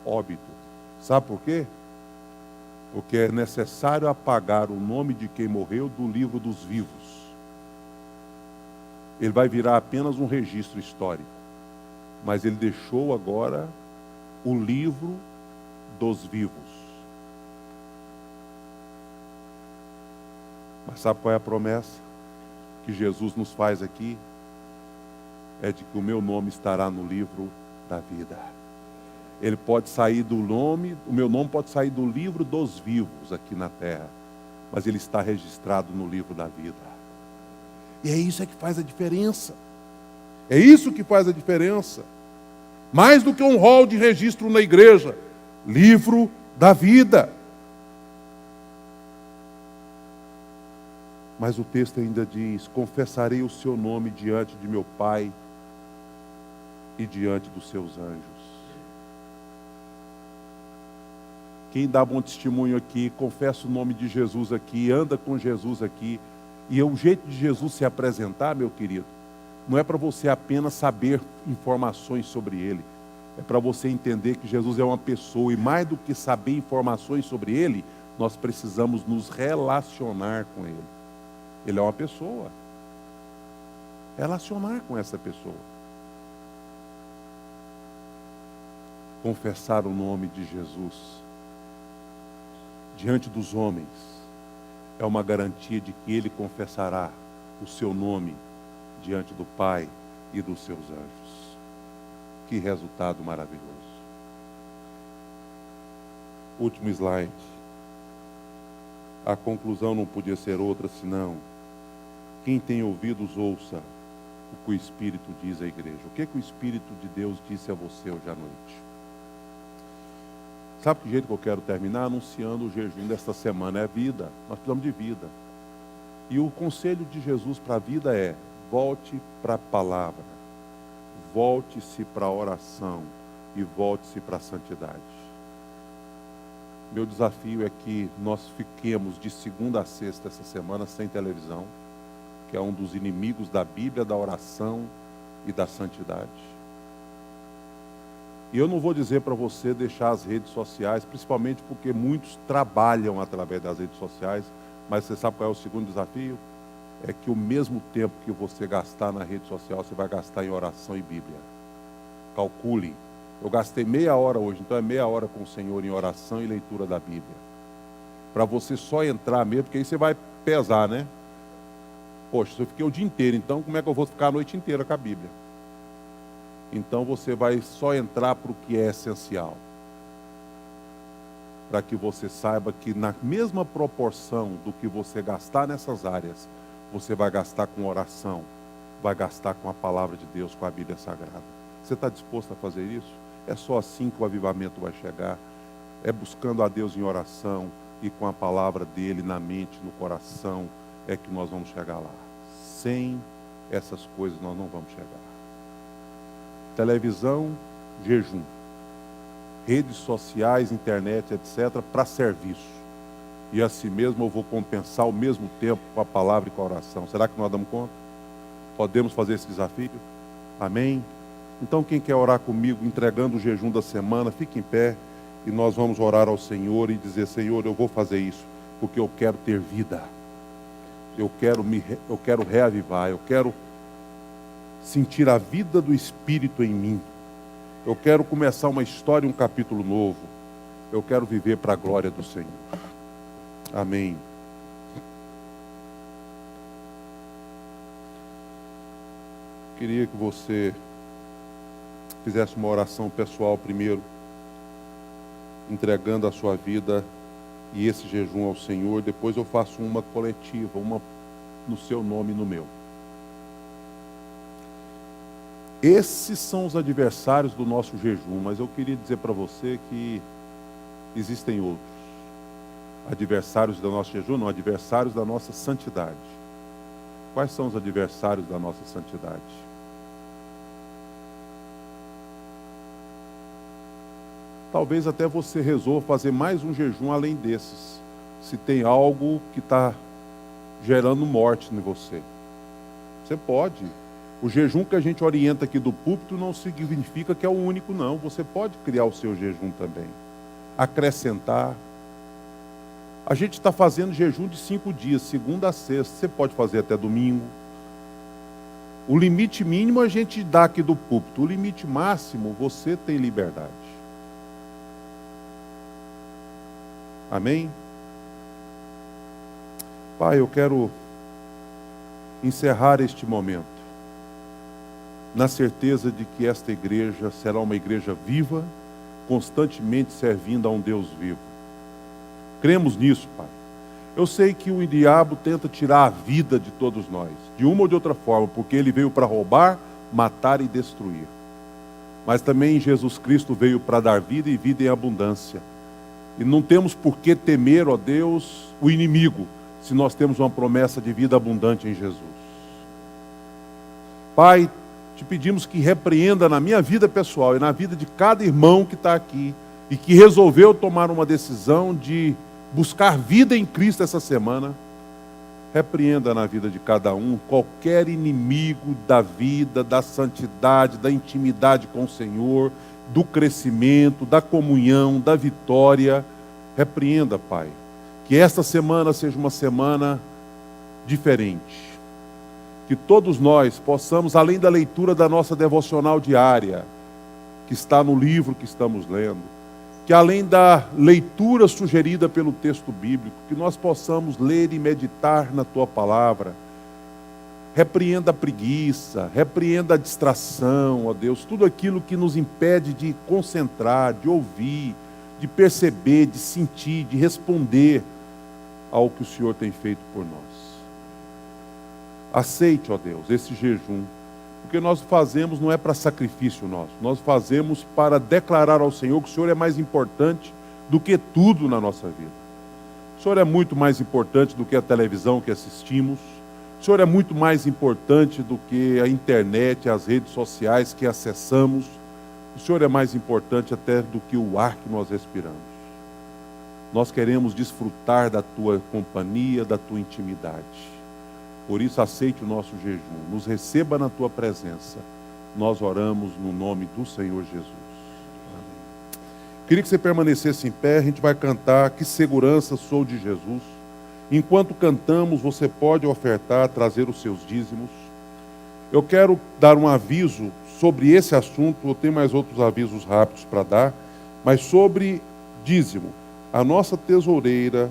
óbito. Sabe por quê? Porque é necessário apagar o nome de quem morreu do livro dos vivos. Ele vai virar apenas um registro histórico. Mas ele deixou agora o livro dos vivos. Mas sabe qual é a promessa que Jesus nos faz aqui? É de que o meu nome estará no livro da vida. Ele pode sair do nome, o meu nome pode sair do livro dos vivos aqui na terra, mas ele está registrado no livro da vida. E é isso que faz a diferença. É isso que faz a diferença. Mais do que um rol de registro na igreja, livro da vida. Mas o texto ainda diz: confessarei o seu nome diante de meu Pai e diante dos seus anjos. Quem dá bom testemunho aqui, confessa o nome de Jesus aqui, anda com Jesus aqui. E o jeito de Jesus se apresentar, meu querido, não é para você apenas saber informações sobre Ele. É para você entender que Jesus é uma pessoa. E mais do que saber informações sobre Ele, nós precisamos nos relacionar com Ele. Ele é uma pessoa. Relacionar com essa pessoa. Confessar o nome de Jesus diante dos homens é uma garantia de que Ele confessará o seu nome diante do Pai e dos seus anjos. Que resultado maravilhoso. Último slide. A conclusão não podia ser outra senão: quem tem ouvidos, ouça o que o Espírito diz à igreja. O que o Espírito de Deus disse a você hoje à noite? Sabe que jeito que eu quero terminar? Anunciando o jejum desta semana. É vida. Nós precisamos de vida. E o conselho de Jesus para a vida é: volte para a palavra, volte-se para a oração e volte-se para a santidade. Meu desafio é que nós fiquemos de segunda a sexta essa semana sem televisão, que é um dos inimigos da Bíblia, da oração e da santidade. E eu não vou dizer para você deixar as redes sociais, principalmente porque muitos trabalham através das redes sociais, mas você sabe qual é o segundo desafio? É que o mesmo tempo que você gastar na rede social, você vai gastar em oração e Bíblia. Calcule. Eu gastei meia hora hoje, então é meia hora com o Senhor em oração e leitura da Bíblia. Para você só entrar mesmo, porque aí você vai pesar, né? poxa, se eu fiquei o dia inteiro, então como é que eu vou ficar a noite inteira com a Bíblia? Então você vai só entrar para o que é essencial. Para que você saiba que na mesma proporção do que você gastar nessas áreas, você vai gastar com oração, vai gastar com a palavra de Deus, com a Bíblia Sagrada. Você está disposto a fazer isso? É só assim que o avivamento vai chegar. É buscando a Deus em oração e com a palavra dele na mente, no coração, é que nós vamos chegar lá. Sem essas coisas nós não vamos chegar. Televisão, jejum. Redes sociais, internet, etc., para serviço. E assim mesmo eu vou compensar ao mesmo tempo com a palavra e com a oração. Será que nós damos conta? Podemos fazer esse desafio? Amém? Então quem quer orar comigo, entregando o jejum da semana, fique em pé e nós vamos orar ao Senhor e dizer: Senhor, eu vou fazer isso, porque eu quero ter vida. Eu quero reavivar, eu quero sentir a vida do Espírito em mim. Eu quero começar uma história, um capítulo novo. Eu quero viver para a glória do Senhor. Amém. Queria que você fizesse uma oração pessoal primeiro, entregando a sua vida e esse jejum ao Senhor. Depois eu faço uma coletiva, uma no seu nome e no meu. Esses são os adversários do nosso jejum, mas eu queria dizer para você que existem outros. Adversários do nosso jejum, não, adversários da nossa santidade. Quais são os adversários da nossa santidade? Talvez até você resolva fazer mais um jejum além desses, se tem algo que está gerando morte em você. Você pode. O jejum que a gente orienta aqui do púlpito não significa que é o único, não. Você pode criar o seu jejum também. Acrescentar. A gente está fazendo jejum de 5 dias, segunda a sexta. Você pode fazer até domingo. O limite mínimo a gente dá aqui do púlpito. O limite máximo você tem liberdade. Amém? Pai, eu quero encerrar este momento na certeza de que esta igreja será uma igreja viva, constantemente servindo a um Deus vivo. Cremos nisso, Pai. Eu sei que o diabo tenta tirar a vida de todos nós, de uma ou de outra forma, porque ele veio para roubar, matar e destruir. Mas também Jesus Cristo veio para dar vida e vida em abundância. E não temos por que temer, ó Deus, o inimigo, se nós temos uma promessa de vida abundante em Jesus. Pai, te pedimos que repreenda na minha vida pessoal e na vida de cada irmão que está aqui e que resolveu tomar uma decisão de buscar vida em Cristo essa semana. Repreenda na vida de cada um qualquer inimigo da vida, da santidade, da intimidade com o Senhor, do crescimento, da comunhão, da vitória. Repreenda, Pai. Que esta semana seja uma semana diferente. Que todos nós possamos, além da leitura da nossa devocional diária, que está no livro que estamos lendo, que além da leitura sugerida pelo texto bíblico, que nós possamos ler e meditar na Tua palavra. Repreenda a preguiça, repreenda a distração, ó Deus, tudo aquilo que nos impede de concentrar, de ouvir, de perceber, de sentir, de responder ao que o Senhor tem feito por nós. Aceite, ó Deus, esse jejum, porque nós fazemos não é para sacrifício nosso, nós fazemos para declarar ao Senhor que o Senhor é mais importante do que tudo na nossa vida. O Senhor é muito mais importante do que a televisão que assistimos, o Senhor é muito mais importante do que a internet, as redes sociais que acessamos, o Senhor é mais importante até do que o ar que nós respiramos. Nós queremos desfrutar da Tua companhia, da Tua intimidade. Por isso, aceite o nosso jejum, nos receba na Tua presença. Nós oramos no nome do Senhor Jesus. Amém. Queria que você permanecesse em pé, a gente vai cantar Que Segurança Sou de Jesus. Enquanto cantamos, você pode ofertar, trazer os seus dízimos. Eu quero dar um aviso sobre esse assunto, eu tenho mais outros avisos rápidos para dar, mas sobre dízimo. A nossa tesoureira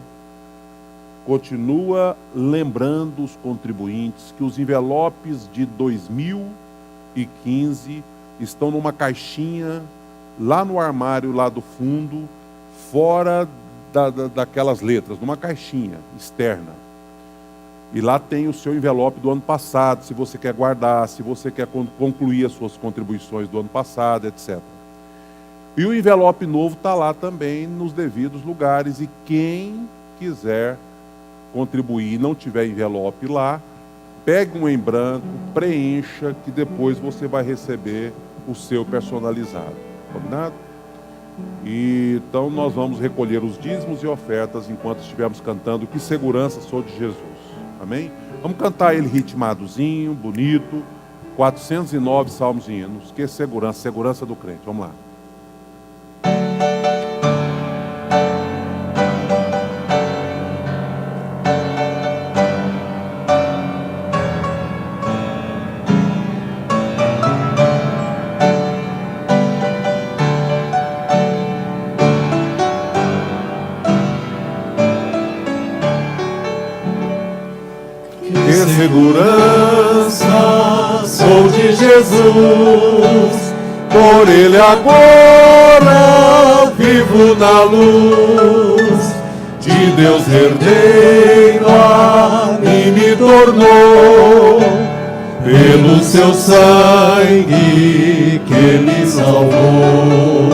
continua lembrando os contribuintes que os envelopes de 2015 estão numa caixinha lá no armário, lá do fundo, fora daquelas letras, numa caixinha externa. E lá tem o seu envelope do ano passado, se você quer guardar, se você quer concluir as suas contribuições do ano passado, etc. E o envelope novo está lá também nos devidos lugares. E quem quiser contribuir e não tiver envelope lá, pegue um em branco, preencha, que depois você vai receber o seu personalizado. Combinado? E então nós vamos recolher os dízimos e ofertas enquanto estivermos cantando Que Segurança Sou de Jesus. Amém? Vamos cantar ele ritmadozinho, bonito. 409 salmos e hinos. Que segurança, segurança do crente. Vamos lá. Segurança sou de Jesus, por Ele agora vivo na luz. De Deus herdeiro a mim me tornou, pelo seu sangue que Ele salvou.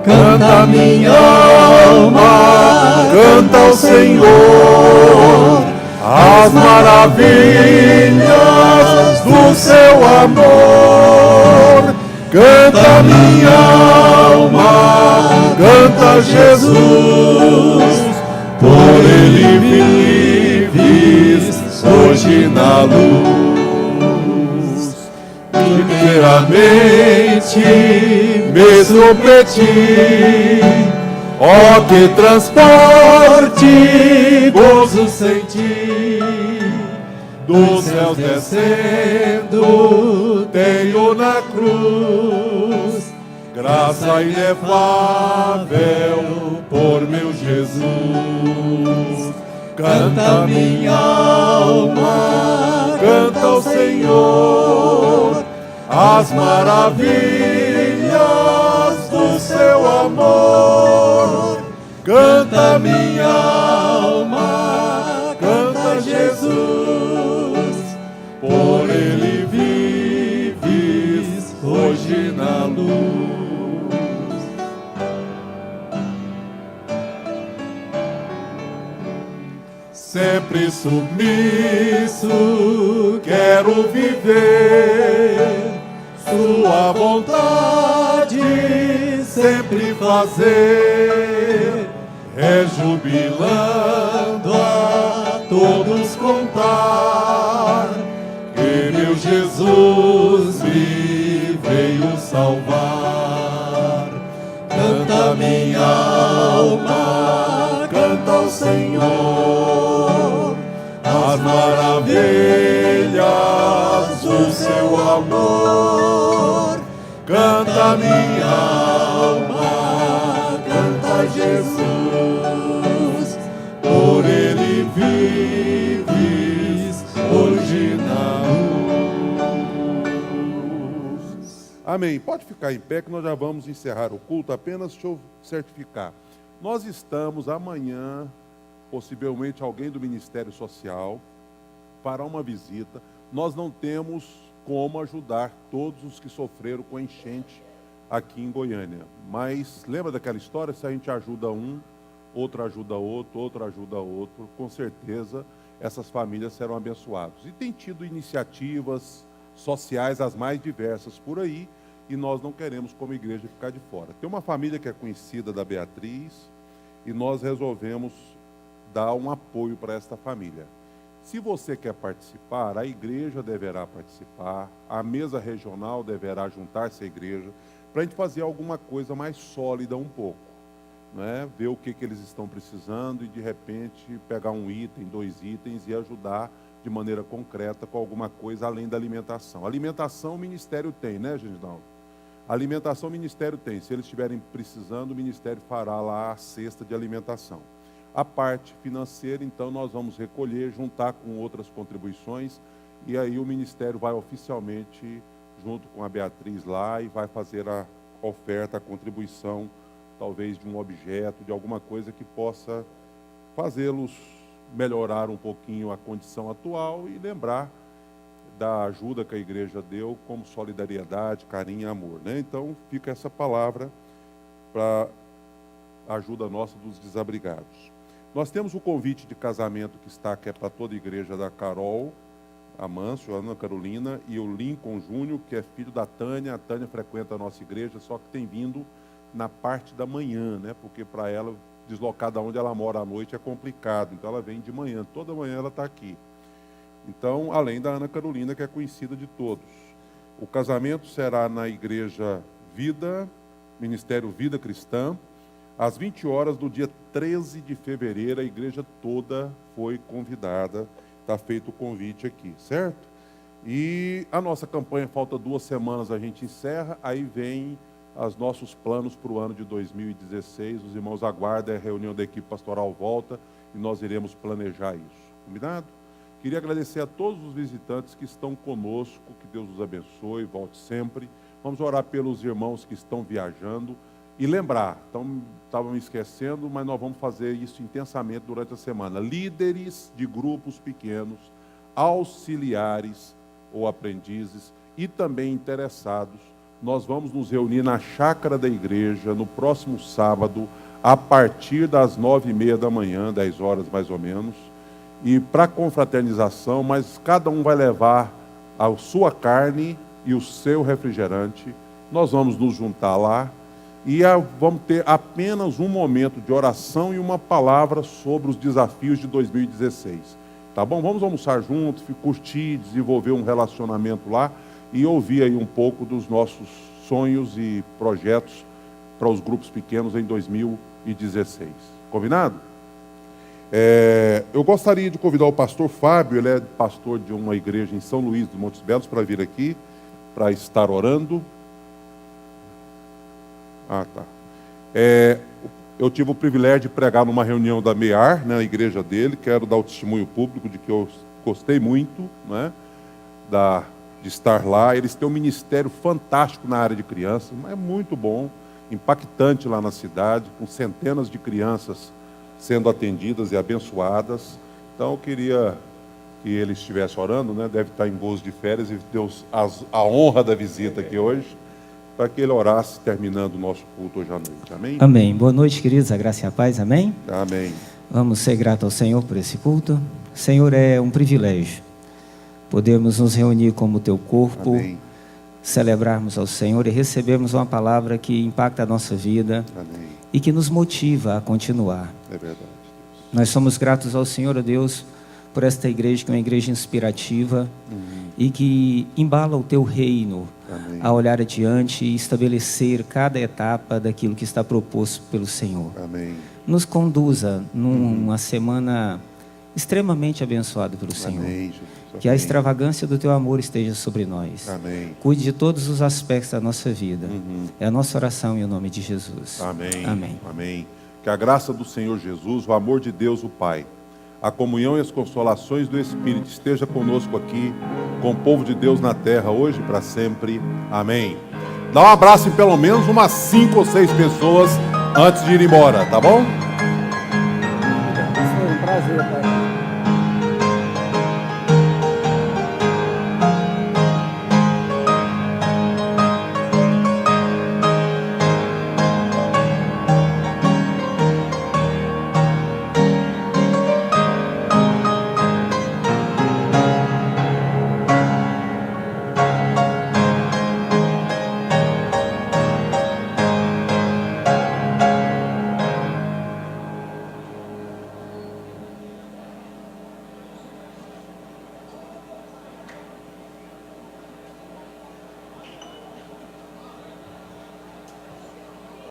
Canta minha alma, canta ao Senhor as maravilhas do seu amor. Canta minha alma, canta Jesus, por Ele vives hoje na luz. Inteiramente me submeti, ó que transporte, gozo senti, dos céus descendo, tenho na cruz, graça inefável por meu Jesus. Canta minha alma, canta ao Senhor, as maravilhas do seu amor. Canta minha alma, canta Jesus, por Ele vives hoje na luz. Sempre submisso, quero viver Sua vontade, sempre fazer, rejubilando a todos contar que meu Jesus me veio salvar. Canta minha alma, canta ao Senhor, as maravilhas do seu amor. Canta minha alma, canta Jesus, por Ele vives hoje na luz. Amém. Pode ficar em pé que nós já vamos encerrar o culto. Apenas deixa eu certificar. Nós estamos amanhã, possivelmente alguém do Ministério Social, para uma visita. Nós não temos como ajudar todos os que sofreram com a enchente aqui em Goiânia. Mas lembra daquela história? Se a gente ajuda um, outro ajuda outro, outro ajuda outro, com certeza essas famílias serão abençoadas. E tem tido iniciativas sociais as mais diversas por aí, e nós não queremos, como igreja, ficar de fora. Tem uma família que é conhecida da Beatriz, e nós resolvemos dar um apoio para esta família. Se você quer participar, a igreja deverá participar, a mesa regional deverá juntar-se à igreja, para a gente fazer alguma coisa mais sólida um pouco, né? Ver o que eles estão precisando e, de repente, pegar um item, 2 itens e ajudar de maneira concreta com alguma coisa além da alimentação. Alimentação o Ministério tem, né, Ginaldo? Alimentação o Ministério tem. Se eles estiverem precisando, o Ministério fará lá a cesta de alimentação. a parte financeira, então nós vamos recolher, juntar com outras contribuições, e aí o Ministério vai oficialmente, junto com a Beatriz lá, e vai fazer a oferta, a contribuição, talvez de um objeto, de alguma coisa que possa fazê-los melhorar um pouquinho a condição atual e lembrar da ajuda que a igreja deu como solidariedade, carinho e amor, né? Então fica essa palavra para a ajuda nossa dos desabrigados. Nós temos o convite de casamento que está, que é para toda a igreja, da Carol Amâncio, Ana Carolina, e o Lincoln Júnior, que é filho da Tânia. A Tânia frequenta a nossa igreja, só que tem vindo na parte da manhã, né? Porque para ela deslocar da onde ela mora à noite é complicado, então ela vem de manhã, toda manhã ela está aqui. Então, além da Ana Carolina, que é conhecida de todos. O casamento será na igreja Vida, Ministério Vida Cristã, às 20 horas do dia 13 de fevereiro. A igreja toda foi convidada, está feito o convite aqui, certo? E a nossa campanha, falta 2 semanas, a gente encerra, aí vem os nossos planos para o ano de 2016. Os irmãos aguardem, a reunião da equipe pastoral volta e nós iremos planejar isso. Combinado? Queria agradecer a todos os visitantes que estão conosco, que Deus os abençoe, volte sempre. Vamos orar pelos irmãos que estão viajando e lembrar, estavam me esquecendo, mas nós vamos fazer isso intensamente durante a semana. Líderes de grupos pequenos, auxiliares ou aprendizes e também interessados, nós vamos nos reunir na chácara da igreja no próximo sábado, a partir das 9h30 da manhã, 10 horas mais ou menos, e para confraternização, mas cada um vai levar a sua carne e o seu refrigerante. Nós vamos nos juntar lá e vamos ter apenas um momento de oração e uma palavra sobre os desafios de 2016. Tá bom? Vamos almoçar juntos, curtir, desenvolver um relacionamento lá e ouvir aí um pouco dos nossos sonhos e projetos para os grupos pequenos em 2016. Combinado? Eu gostaria de convidar o pastor Fábio, ele é pastor de uma igreja em São Luís dos Montes Belos, para vir aqui, para estar orando. Tá. Eu tive o privilégio de pregar numa reunião da MEAR, né, na igreja dele. Quero dar o testemunho público de que eu gostei muito, né, de estar lá. Eles têm um ministério fantástico na área de crianças, é muito bom, impactante lá na cidade, com centenas de crianças sendo atendidas e abençoadas. Então eu queria que ele estivesse orando, né? Deve estar em voos de férias, e Deus a honra da visita aqui hoje, para que ele orasse terminando o nosso culto hoje à noite. Amém? Amém. Boa noite, queridos, a graça e a paz. Amém? Amém. Vamos ser gratos ao Senhor por esse culto. Senhor, é um privilégio podermos nos reunir como teu corpo, Amém. Celebrarmos ao Senhor e recebermos uma palavra que impacta a nossa vida. Amém. E que nos motiva a continuar. É verdade, Deus. Nós somos gratos ao Senhor, ó Deus, por esta igreja, que é uma igreja inspirativa e que embala o teu reino. Amém. A olhar adiante e estabelecer cada etapa daquilo que está proposto pelo Senhor. Amém. Nos conduza numa semana extremamente abençoada pelo Senhor. Amém, Jesus. Que a Amém. extravagância do teu amor esteja sobre nós. Amém. Cuide de todos os aspectos da nossa vida. É a nossa oração em nome de Jesus. Amém. Amém. Amém. Que a graça do Senhor Jesus, o amor de Deus, o Pai, a comunhão e as consolações do Espírito esteja conosco aqui, com o povo de Deus na terra, hoje e para sempre. Amém. Dá um abraço em pelo menos umas 5 ou 6 pessoas antes de ir embora, tá bom? Foi um prazer, Pai.